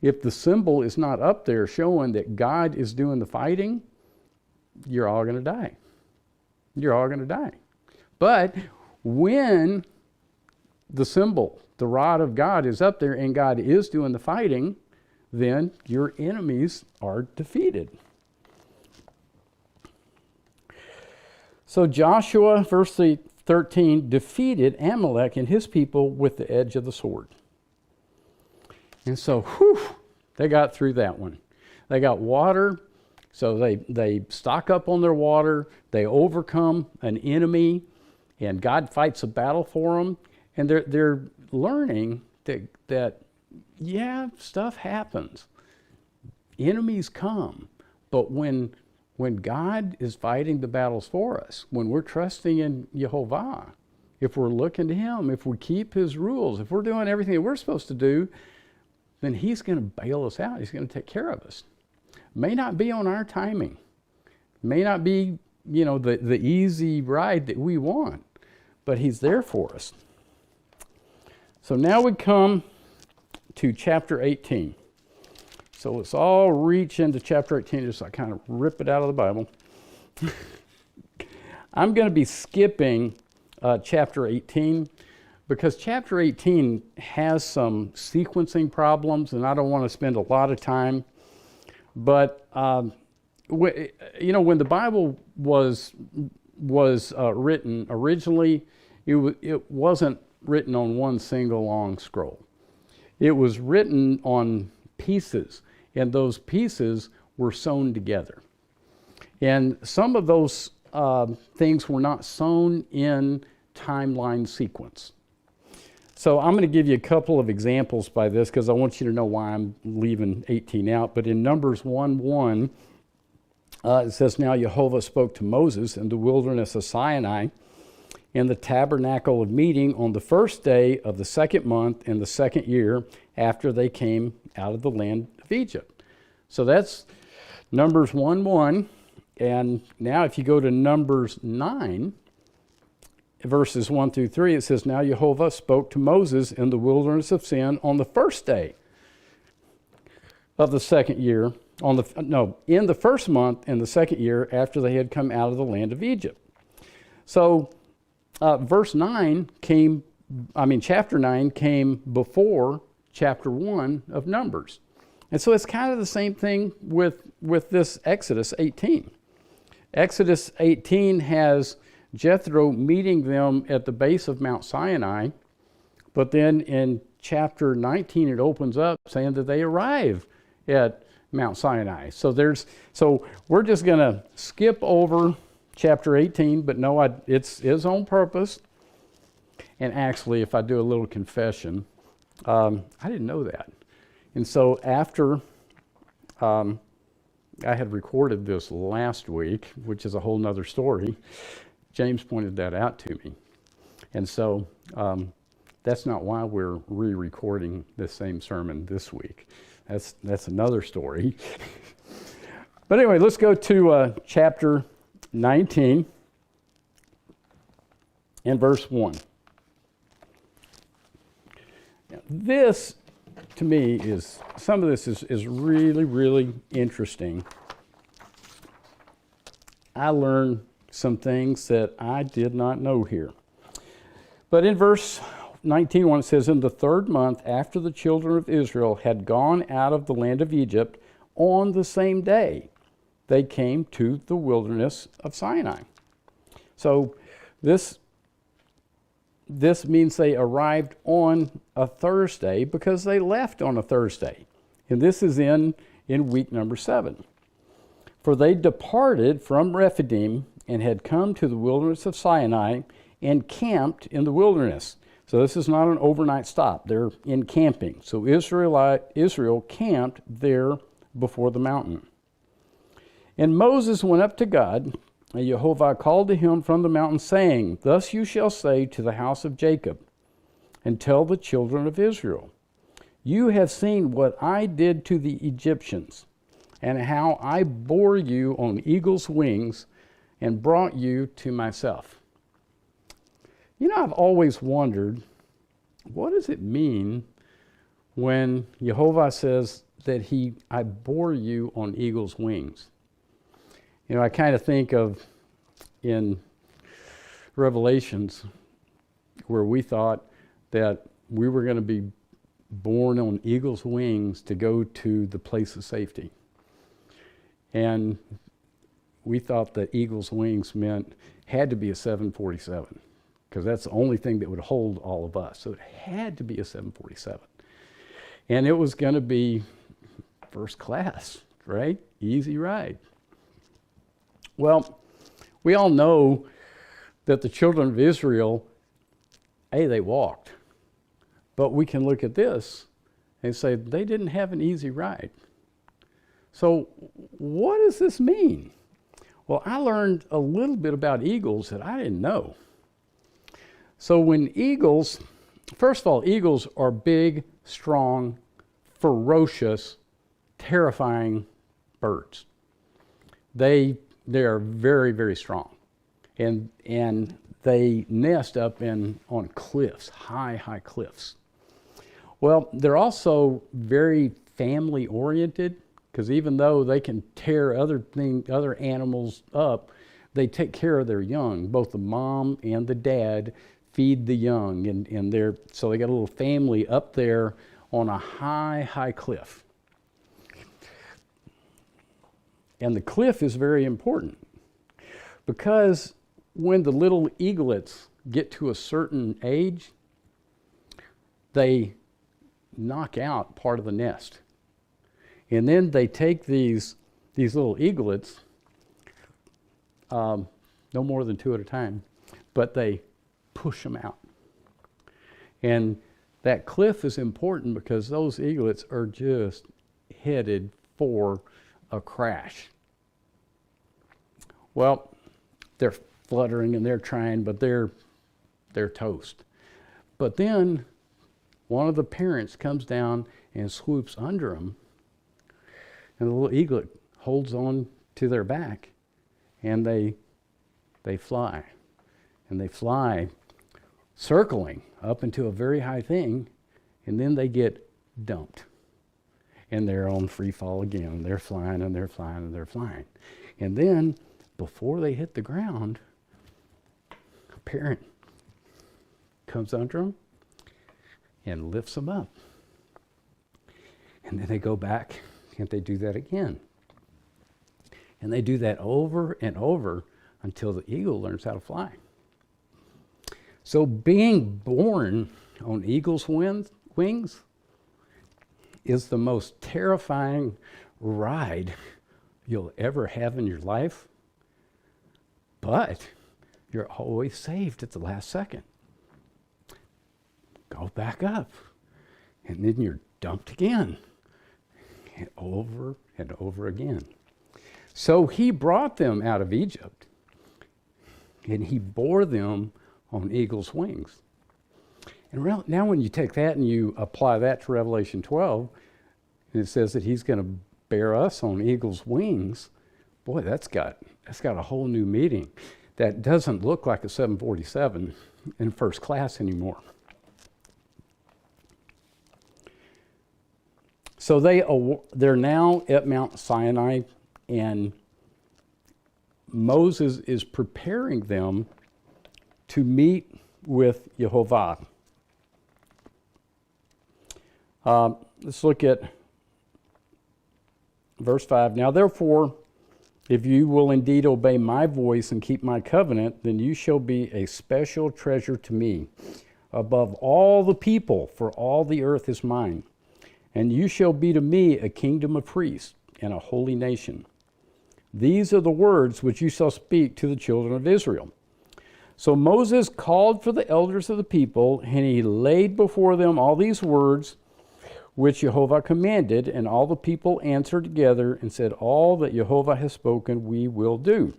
Speaker 1: If the symbol is not up there showing that God is doing the fighting, you're all going to die. You're all going to die. But when the symbol, the rod of God, is up there and God is doing the fighting, then your enemies are defeated. So Joshua, verse 13, defeated Amalek and his people with the edge of the sword. And so, they got through that one. They got water, so they stock up on their water. They overcome an enemy, and God fights a battle for them. And they're learning that stuff happens. Enemies come, but when God is fighting the battles for us, when we're trusting in Jehovah, if we're looking to Him, if we keep His rules, if we're doing everything that we're supposed to do, then He's going to bail us out. He's going to take care of us. May not be on our timing. May not be, the easy ride that we want, but He's there for us. So now we come to chapter 18. So let's all reach into chapter 18, just like kind of rip it out of the Bible. I'm going to be skipping chapter 18 because chapter 18 has some sequencing problems, and I don't want to spend a lot of time. But when the Bible was written originally, it wasn't written on one single long scroll. It was written on pieces, and those pieces were sewn together. And some of those things were not sewn in timeline sequence. So I'm going to give you a couple of examples by this because I want you to know why I'm leaving 18 out. But in Numbers 1:1, it says, "Now Jehovah spoke to Moses in the wilderness of Sinai in the tabernacle of meeting on the first day of the second month in the second year after they came out of the land of Egypt." So that's Numbers 1:1. And now if you go to Numbers 9, verses 1 through 3, it says, "Now Jehovah spoke to Moses in the wilderness of Sin on the first day of the second year, in the first month in the second year after they had come out of the land of Egypt." So chapter 9 came before chapter 1 of Numbers. And so it's kind of the same thing with this Exodus 18. Exodus 18 has Jethro meeting them at the base of Mount Sinai, but then in chapter 19 it opens up saying that they arrive at Mount Sinai. So we're just going to skip over chapter 18, but no, it's on purpose. And actually, if I do a little confession, I didn't know that. And so after I had recorded this last week, which is a whole nother story, James pointed that out to me. And so that's not why we're re-recording this same sermon this week. That's another story. But anyway, let's go to chapter 19 and verse 1. Now, this, to me, some of this is really, really interesting. I learned some things that I did not know here. But in verse 19:1 it says, "In the third month after the children of Israel had gone out of the land of Egypt, on the same day they came to the wilderness of Sinai." So this means they arrived on a Thursday because they left on a Thursday. And this is in week number 7. "For they departed from Rephidim and had come to the wilderness of Sinai and camped in the wilderness." So this is not an overnight stop. They're encamping. So Israel camped there before the mountain. "And Moses went up to God, and Jehovah called to him from the mountain, saying, 'Thus you shall say to the house of Jacob, and tell the children of Israel, you have seen what I did to the Egyptians, and how I bore you on eagle's wings and brought you to myself. You know, I've always wondered, what does it mean when Jehovah says that I bore you on eagle's wings? You know, I kind of think of in Revelations where we thought that we were going to be born on eagle's wings to go to the place of safety. And we thought that eagle's wings had to be a 747, because that's the only thing that would hold all of us. So it had to be a 747. And it was going to be first class, right? Easy ride. Well, we all know that the children of Israel, they walked. But we can look at this and say they didn't have an easy ride. So what does this mean? Well, I learned a little bit about eagles that I didn't know. So when eagles, first of all, eagles are big, strong, ferocious, terrifying birds. They are very, very strong. And they nest up on cliffs, high cliffs. Well, they're also very family oriented, because even though they can tear other animals up, they take care of their young. Both the mom and the dad feed the young, and so they got a little family up there on a high cliff. And the cliff is very important, because when the little eaglets get to a certain age, they knock out part of the nest. And then they take these little eaglets, no more than 2 at a time, but they push them out. And that cliff is important because those eaglets are just headed for a crash. Well, they're fluttering and they're trying, but they're toast. But then one of the parents comes down and swoops under them, and the little eaglet holds on to their back, and they fly. And they fly circling up into a very high thing, and then they get dumped. And they're on free fall again. They're flying and they're flying and they're flying. And then, before they hit the ground, a parent comes under them and lifts them up. And then they go back and they do that again. And they do that over and over until the eagle learns how to fly. So being born on eagle's wings is the most terrifying ride you'll ever have in your life, but you're always saved at the last second. Go back up, and then you're dumped again, and over again. So he brought them out of Egypt, and he bore them on eagle's wings. And now when you take that and you apply that to Revelation 12, and it says that he's going to bear us on eagle's wings, boy, that's got a whole new meaning. That doesn't look like a 747 in first class anymore. So they're now at Mount Sinai, and Moses is preparing them to meet with Jehovah. Let's look at verse 5. Now therefore, if you will indeed obey my voice and keep my covenant, then you shall be a special treasure to me above all the people, for all the earth is mine. And you shall be to me a kingdom of priests and a holy nation. These are the words which you shall speak to the children of Israel. So Moses called for the elders of the people, and he laid before them all these words which Jehovah commanded, and all the people answered together and said, all that Jehovah has spoken we will do.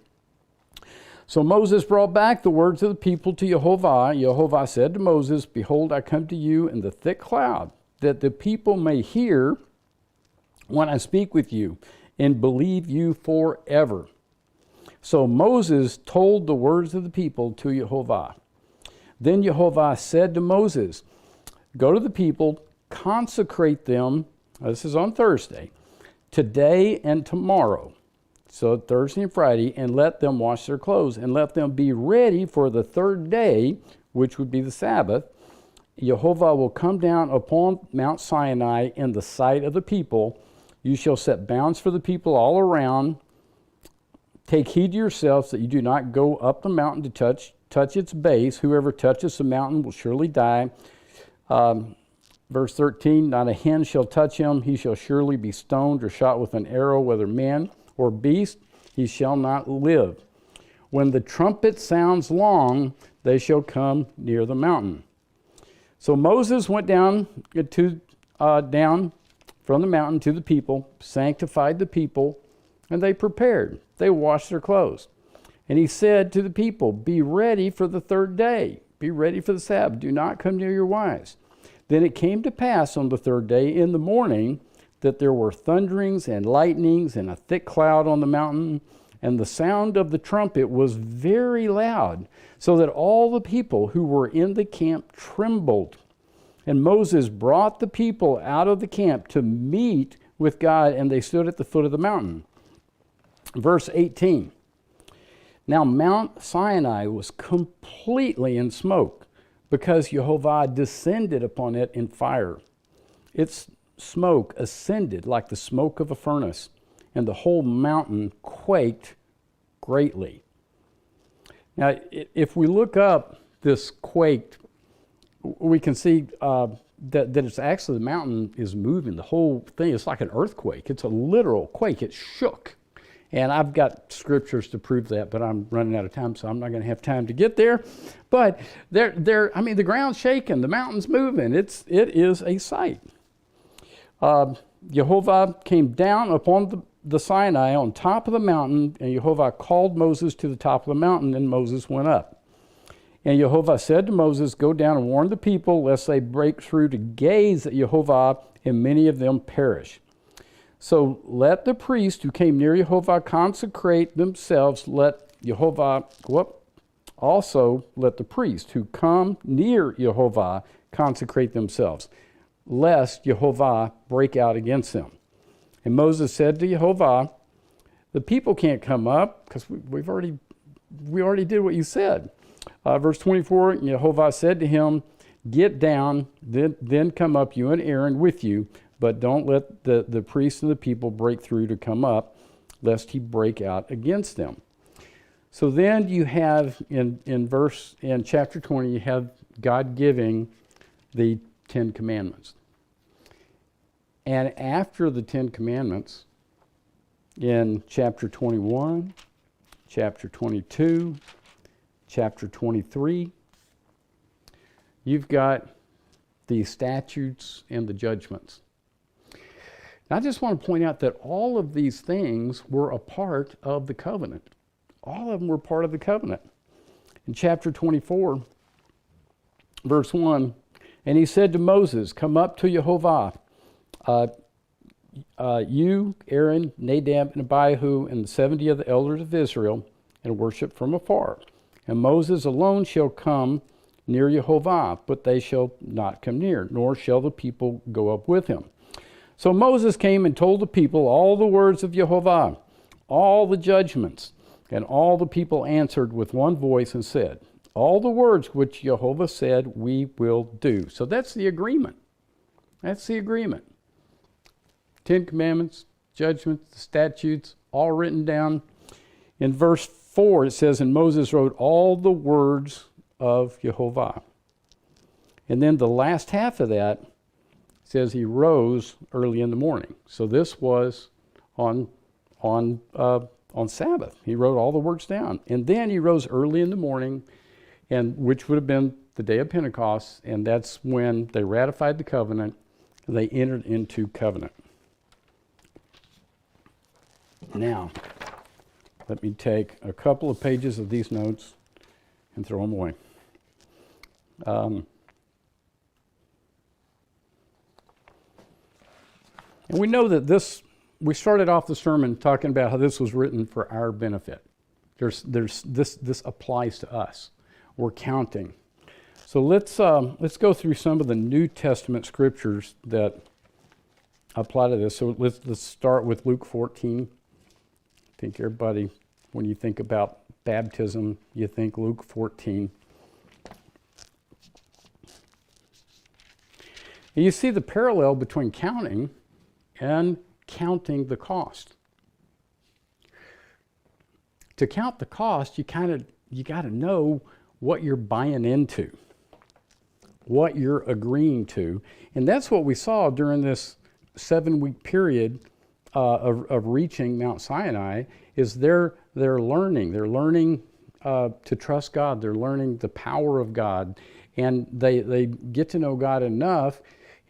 Speaker 1: So Moses brought back the words of the people to Jehovah. Jehovah said to Moses, behold, I come to you in the thick cloud, that the people may hear when I speak with you, and believe you forever. So Moses told the words of the people to Jehovah. Then Jehovah said to Moses, go to the people, consecrate them, this is on Thursday, today and tomorrow, so Thursday and Friday, and let them wash their clothes, and let them be ready for the third day, which would be the Sabbath. Jehovah will come down upon Mount Sinai in the sight of the people. You shall set bounds for the people all around. Take heed to yourselves that you do not go up the mountain to touch its base. Whoever touches the mountain will surely die. Verse 13, not a hen shall touch him. He shall surely be stoned or shot with an arrow, whether man or beast, he shall not live. When the trumpet sounds long, they shall come near the mountain. So Moses went down from the mountain to the people, sanctified the people, and they prepared. They washed their clothes. And he said to the people, be ready for the third day. Be ready for the Sabbath. Do not come near your wives. Then it came to pass on the third day in the morning that there were thunderings and lightnings and a thick cloud on the mountain, and the sound of the trumpet was very loud, so that all the people who were in the camp trembled. And Moses brought the people out of the camp to meet with God, and they stood at the foot of the mountain. Verse 18. Now Mount Sinai was completely in smoke, because Jehovah descended upon it in fire. Its smoke ascended like the smoke of a furnace, and the whole mountain quaked greatly. Now, if we look up this quaked, we can see that it's actually, the mountain is moving. The whole thing is like an earthquake. It's a literal quake. It shook. And I've got scriptures to prove that, but I'm running out of time, so I'm not going to have time to get there. But the ground's shaking, the mountain's moving. It is a sight. Jehovah came down upon the Sinai on top of the mountain, and Jehovah called Moses to the top of the mountain, and Moses went up. And Jehovah said to Moses, go down and warn the people, lest they break through to gaze at Jehovah, and many of them perish. So let the priests who came near Jehovah consecrate themselves. Also let the priests who come near Jehovah consecrate themselves, lest Jehovah break out against them. And Moses said to Jehovah, the people can't come up because we already did what you said. Verse 24, Jehovah said to him, get down, then come up, you and Aaron with you, but don't let the priests and the people break through to come up, lest he break out against them. So then you have in chapter 20, you have God giving the 10 Commandments. And after the 10 Commandments, in chapter 21, chapter 22, chapter 23, you've got the statutes and the judgments. I just want to point out that all of these things were a part of the covenant. All of them were part of the covenant. In chapter 24, verse 1, and he said to Moses, come up to Jehovah, you, Aaron, Nadab, and Abihu, and the 70 of the elders of Israel, and worship from afar. And Moses alone shall come near Jehovah, but they shall not come near, nor shall the people go up with him. So Moses came and told the people all the words of Jehovah, all the judgments, and all the people answered with one voice and said, all the words which Jehovah said we will do. So that's the agreement. That's the agreement. 10 Commandments, judgments, statutes, all written down. In verse 4, it says, and Moses wrote all the words of Jehovah. And then the last half of that says he rose early in the morning. So this was on Sabbath. He wrote all the words down. And then he rose early in the morning, and which would have been the day of Pentecost, and that's when they ratified the covenant, and they entered into covenant. Now, Let me take a couple of pages of these notes and throw them away. And we know that we started off the sermon talking about how this was written for our benefit. This applies to us. We're counting. So let's go through some of the New Testament scriptures that apply to this. So let's start with Luke 14. I think everybody, when you think about baptism, you think Luke 14. And you see the parallel between counting and counting the cost. To count the cost, you got to know what you're buying into, what you're agreeing to, and that's what we saw during this 7-week period of reaching Mount Sinai. Is they're learning to trust God. They're learning the power of God, and they get to know God enough,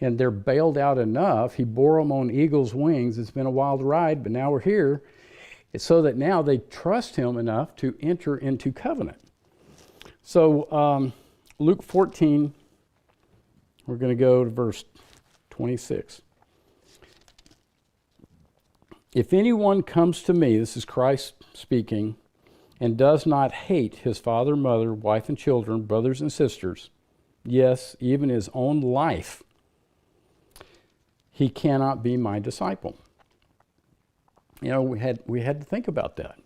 Speaker 1: and they're bailed out enough. He bore them on eagle's wings. It's been a wild ride, but now we're here. It's so that now they trust him enough to enter into covenant. So Luke 14, we're going to go to verse 26. If anyone comes to me, this is Christ speaking, and does not hate his father, mother, wife, and children, brothers and sisters, yes, even his own life, he cannot be my disciple. You know, we had to think about that.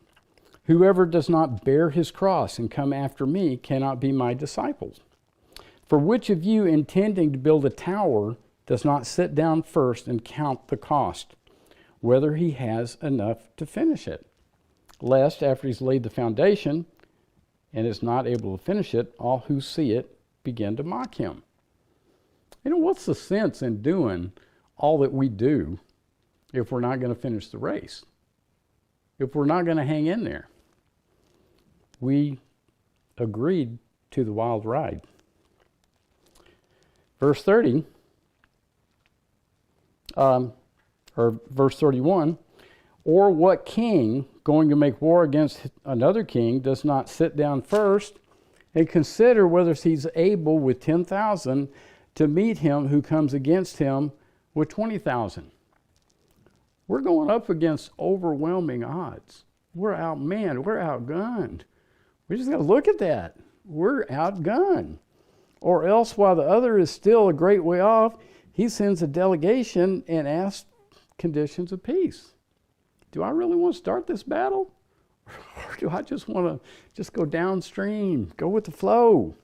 Speaker 1: Whoever does not bear his cross and come after me cannot be my disciples. For which of you, intending to build a tower, does not sit down first and count the cost, whether he has enough to finish it? Lest, after he's laid the foundation and is not able to finish it, all who see it begin to mock him. You know, what's the sense in doing all that we do if we're not going to finish the race? If we're not going to hang in there? We agreed to the wild ride. Verse 30, or verse 31, or what king going to make war against another king does not sit down first and consider whether he's able with 10,000 to meet him who comes against him with 20,000? We're going up against overwhelming odds. We're outmanned. We're outgunned. We just got to look at that. We're outgunned. Or else, while the other is still a great way off, he sends a delegation and asks conditions of peace. Do I really want to start this battle? Or do I just want to go downstream, go with the flow?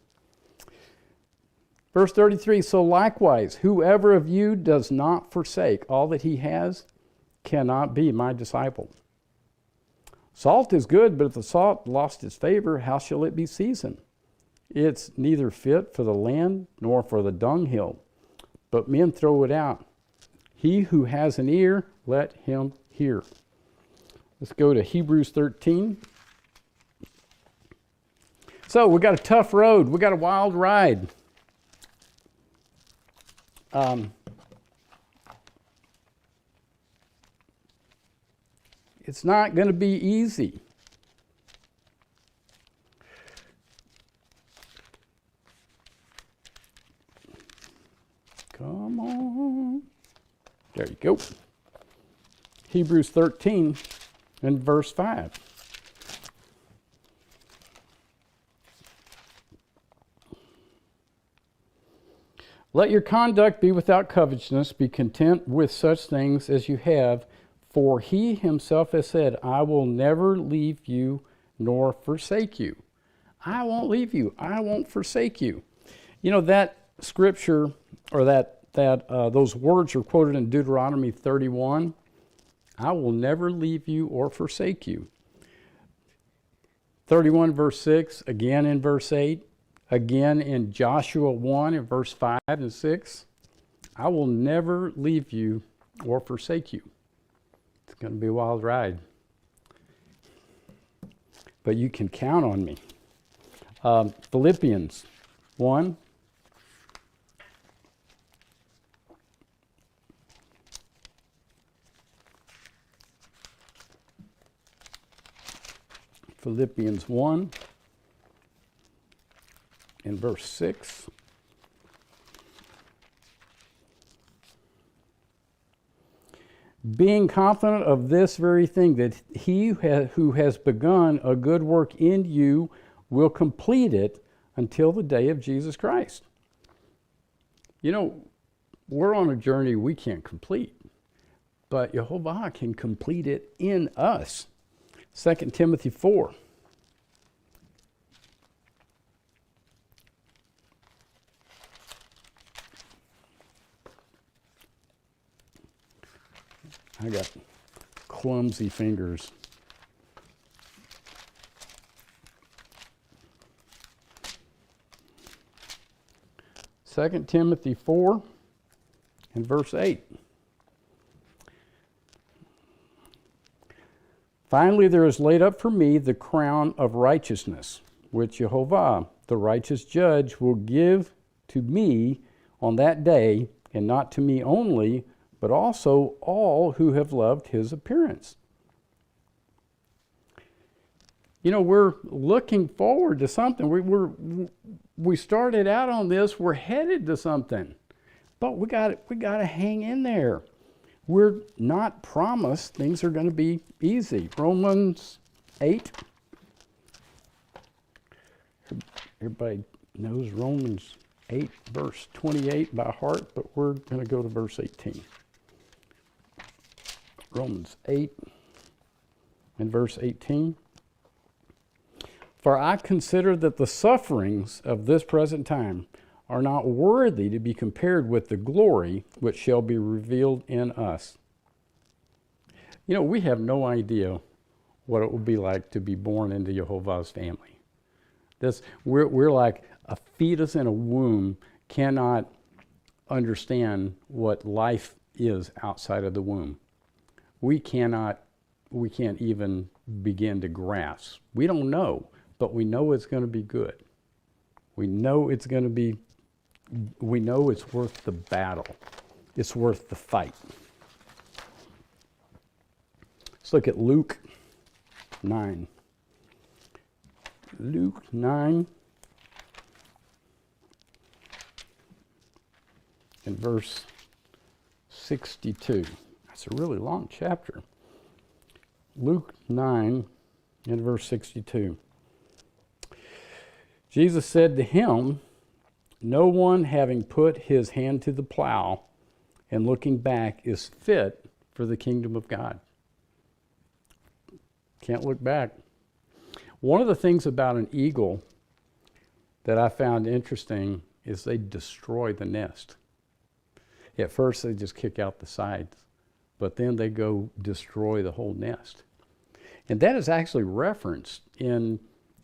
Speaker 1: Verse 33, so likewise, whoever of you does not forsake all that he has cannot be my disciple. Salt is good, but if the salt lost its favor, how shall it be seasoned? It's neither fit for the land nor for the dunghill, but men throw it out. He who has an ear, let him hear. Let's go to Hebrews 13. So we got a tough road. We got a wild ride. It's not going to be easy. Come on. There you go. Hebrews 13 and verse 5. Let your conduct be without covetousness. Be content with such things as you have. For he himself has said, I will never leave you nor forsake you. I won't leave you. I won't forsake you. You know, that scripture, or those words are quoted in Deuteronomy 31. I will never leave you or forsake you. 31 verse 6, again in verse 8, again in Joshua 1 in verse 5 and 6. I will never leave you or forsake you. It's going to be a wild ride. But you can count on me. Philippians 1. Philippians 1 and verse 6. Being confident of this very thing, that he who has begun a good work in you will complete it until the day of Jesus Christ. You know, we're on a journey we can't complete, but Jehovah can complete it in us. 2 Timothy 4. I got clumsy fingers. Second Timothy 4 and verse 8. Finally, there is laid up for me the crown of righteousness, which Jehovah, the righteous judge, will give to me on that day, and not to me only, but also all who have loved his appearance. You know, we're looking forward to something. We started out on this. We're headed to something, but we got to hang in there. We're not promised things are going to be easy. Romans 8. Everybody knows Romans 8, verse 28 by heart, but we're going to go to verse 18. Romans 8 and verse 18. For I consider that the sufferings of this present time are not worthy to be compared with the glory which shall be revealed in us. You know, we have no idea what it will be like to be born into Jehovah's family. We're like a fetus in a womb cannot understand what life is outside of the womb. We can't even begin to grasp. We don't know, but we know it's going to be good. We know it's worth the battle. It's worth the fight. Let's look at Luke 9. Luke 9 and verse 62. It's a really long chapter. Luke 9 and verse 62. Jesus said to him, no one having put his hand to the plow and looking back is fit for the kingdom of God. Can't look back. One of the things about an eagle that I found interesting is they destroy the nest. At first they just kick out the sides, but then they go destroy the whole nest. And that is actually referenced in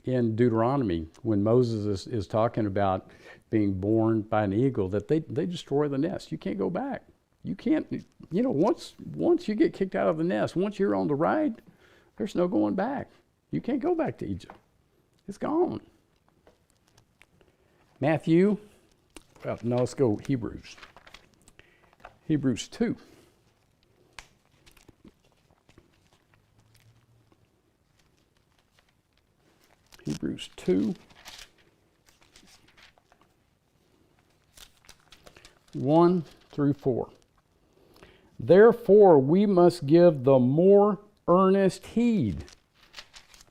Speaker 1: Deuteronomy when Moses is talking about being born by an eagle, that they destroy the nest. You can't go back. You can't, once you get kicked out of the nest, once you're on the ride, there's no going back. You can't go back to Egypt. It's gone. Matthew, no, let's go Hebrews. Hebrews 2. Hebrews 2. 1 through 4. Therefore, we must give the more earnest heed.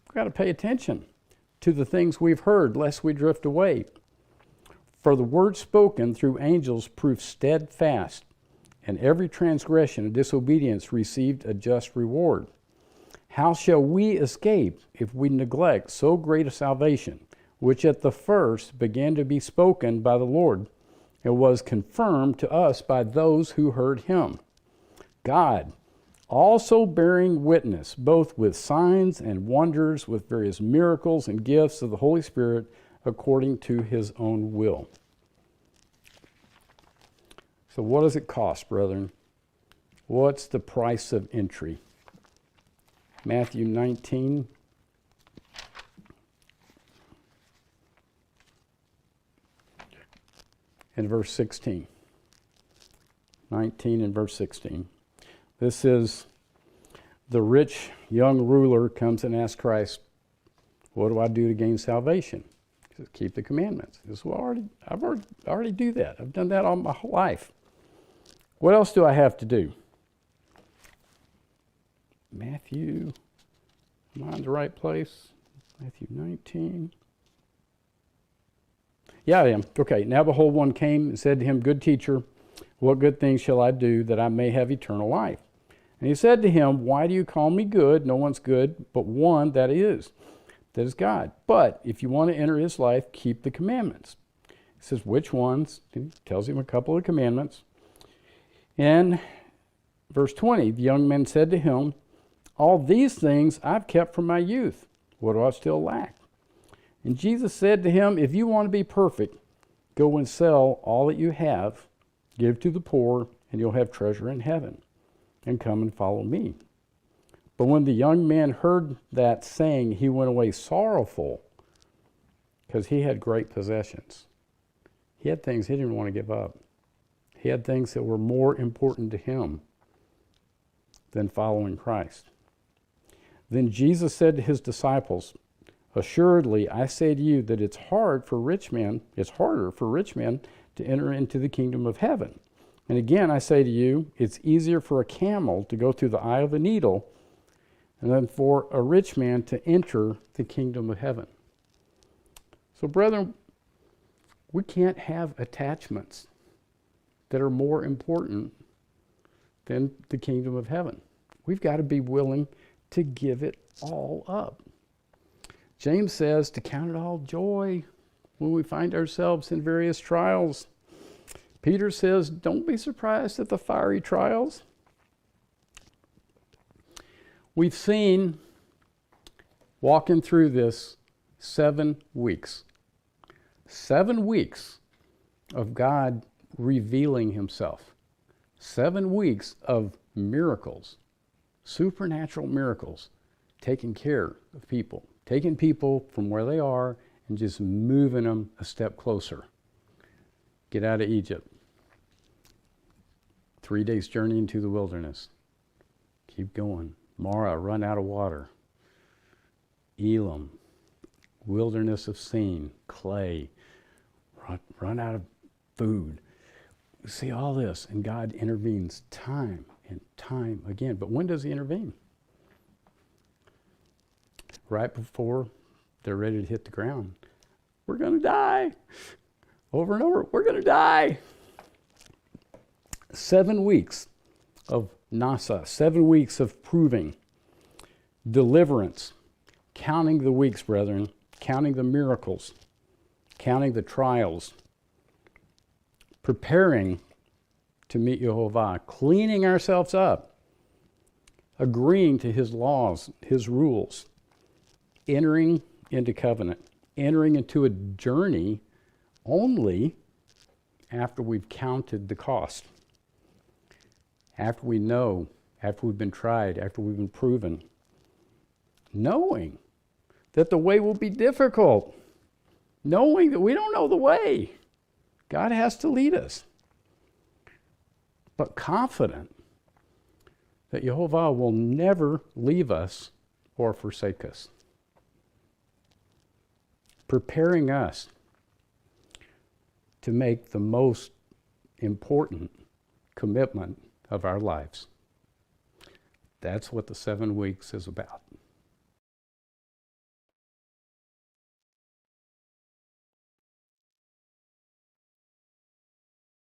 Speaker 1: We've got to pay attention to the things we've heard, lest we drift away. For the word spoken through angels proved steadfast, and every transgression and disobedience received a just reward. How shall we escape if we neglect so great a salvation, which at the first began to be spoken by the Lord, and was confirmed to us by those who heard him? God, also bearing witness, both with signs and wonders, with various miracles and gifts of the Holy Spirit, according to his own will. So what does it cost, brethren? What's the price of entry? Matthew 19. And verse 16. 19 and verse 16. This is the rich young ruler comes and asks Christ, What do I do to gain salvation? He says, keep the commandments. He says, well, I already do that. I've done that all my whole life. What else do I have to do? Matthew, am I in the right place? Matthew 19. Yeah, I am. Okay, now behold, one came and said to him, good teacher, what good things shall I do that I may have eternal life? And he said to him, why do you call me good? No one's good but one, that is God. But if you want to enter his life, keep the commandments. He says, which ones? He tells him a couple of commandments. And verse 20, the young man said to him, all these things I've kept from my youth. What do I still lack? And Jesus said to him, if you want to be perfect, go and sell all that you have, give to the poor, and you'll have treasure in heaven. And come and follow me. But when the young man heard that saying, he went away sorrowful, because he had great possessions. He had things he didn't want to give up. He had things that were more important to him than following Christ. Then Jesus said to his disciples, assuredly, I say to you that it's harder for rich men to enter into the kingdom of heaven. And again, I say to you, it's easier for a camel to go through the eye of a needle than for a rich man to enter the kingdom of heaven. So, brethren, we can't have attachments that are more important than the kingdom of heaven. We've got to be willing to give it all up. James says to count it all joy when we find ourselves in various trials. Peter says, don't be surprised at the fiery trials. We've seen, walking through this, 7 weeks. 7 weeks of God revealing himself. 7 weeks of miracles, supernatural miracles, taking care of people, taking people from where they are and just moving them a step closer. Get out of Egypt. 3 days journey into the wilderness. Keep going. Mara, run out of water. Elam, wilderness of Sin, clay, run out of food. We see all this, and God intervenes time and time again. But when does he intervene? Right before they're ready to hit the ground. We're going to die. Over and over, we're going to die. 7 weeks of Nasa, 7 weeks of proving, deliverance, counting the weeks, brethren, counting the miracles, counting the trials, preparing to meet Jehovah, cleaning ourselves up, agreeing to his laws, his rules, entering into covenant, entering into a journey only after we've counted the cost. After we know, after we've been tried, after we've been proven, knowing that the way will be difficult, knowing that we don't know the way. God has to lead us. But confident that Jehovah will never leave us or forsake us. Preparing us to make the most important commitment of our lives. That's what the 7 weeks is about.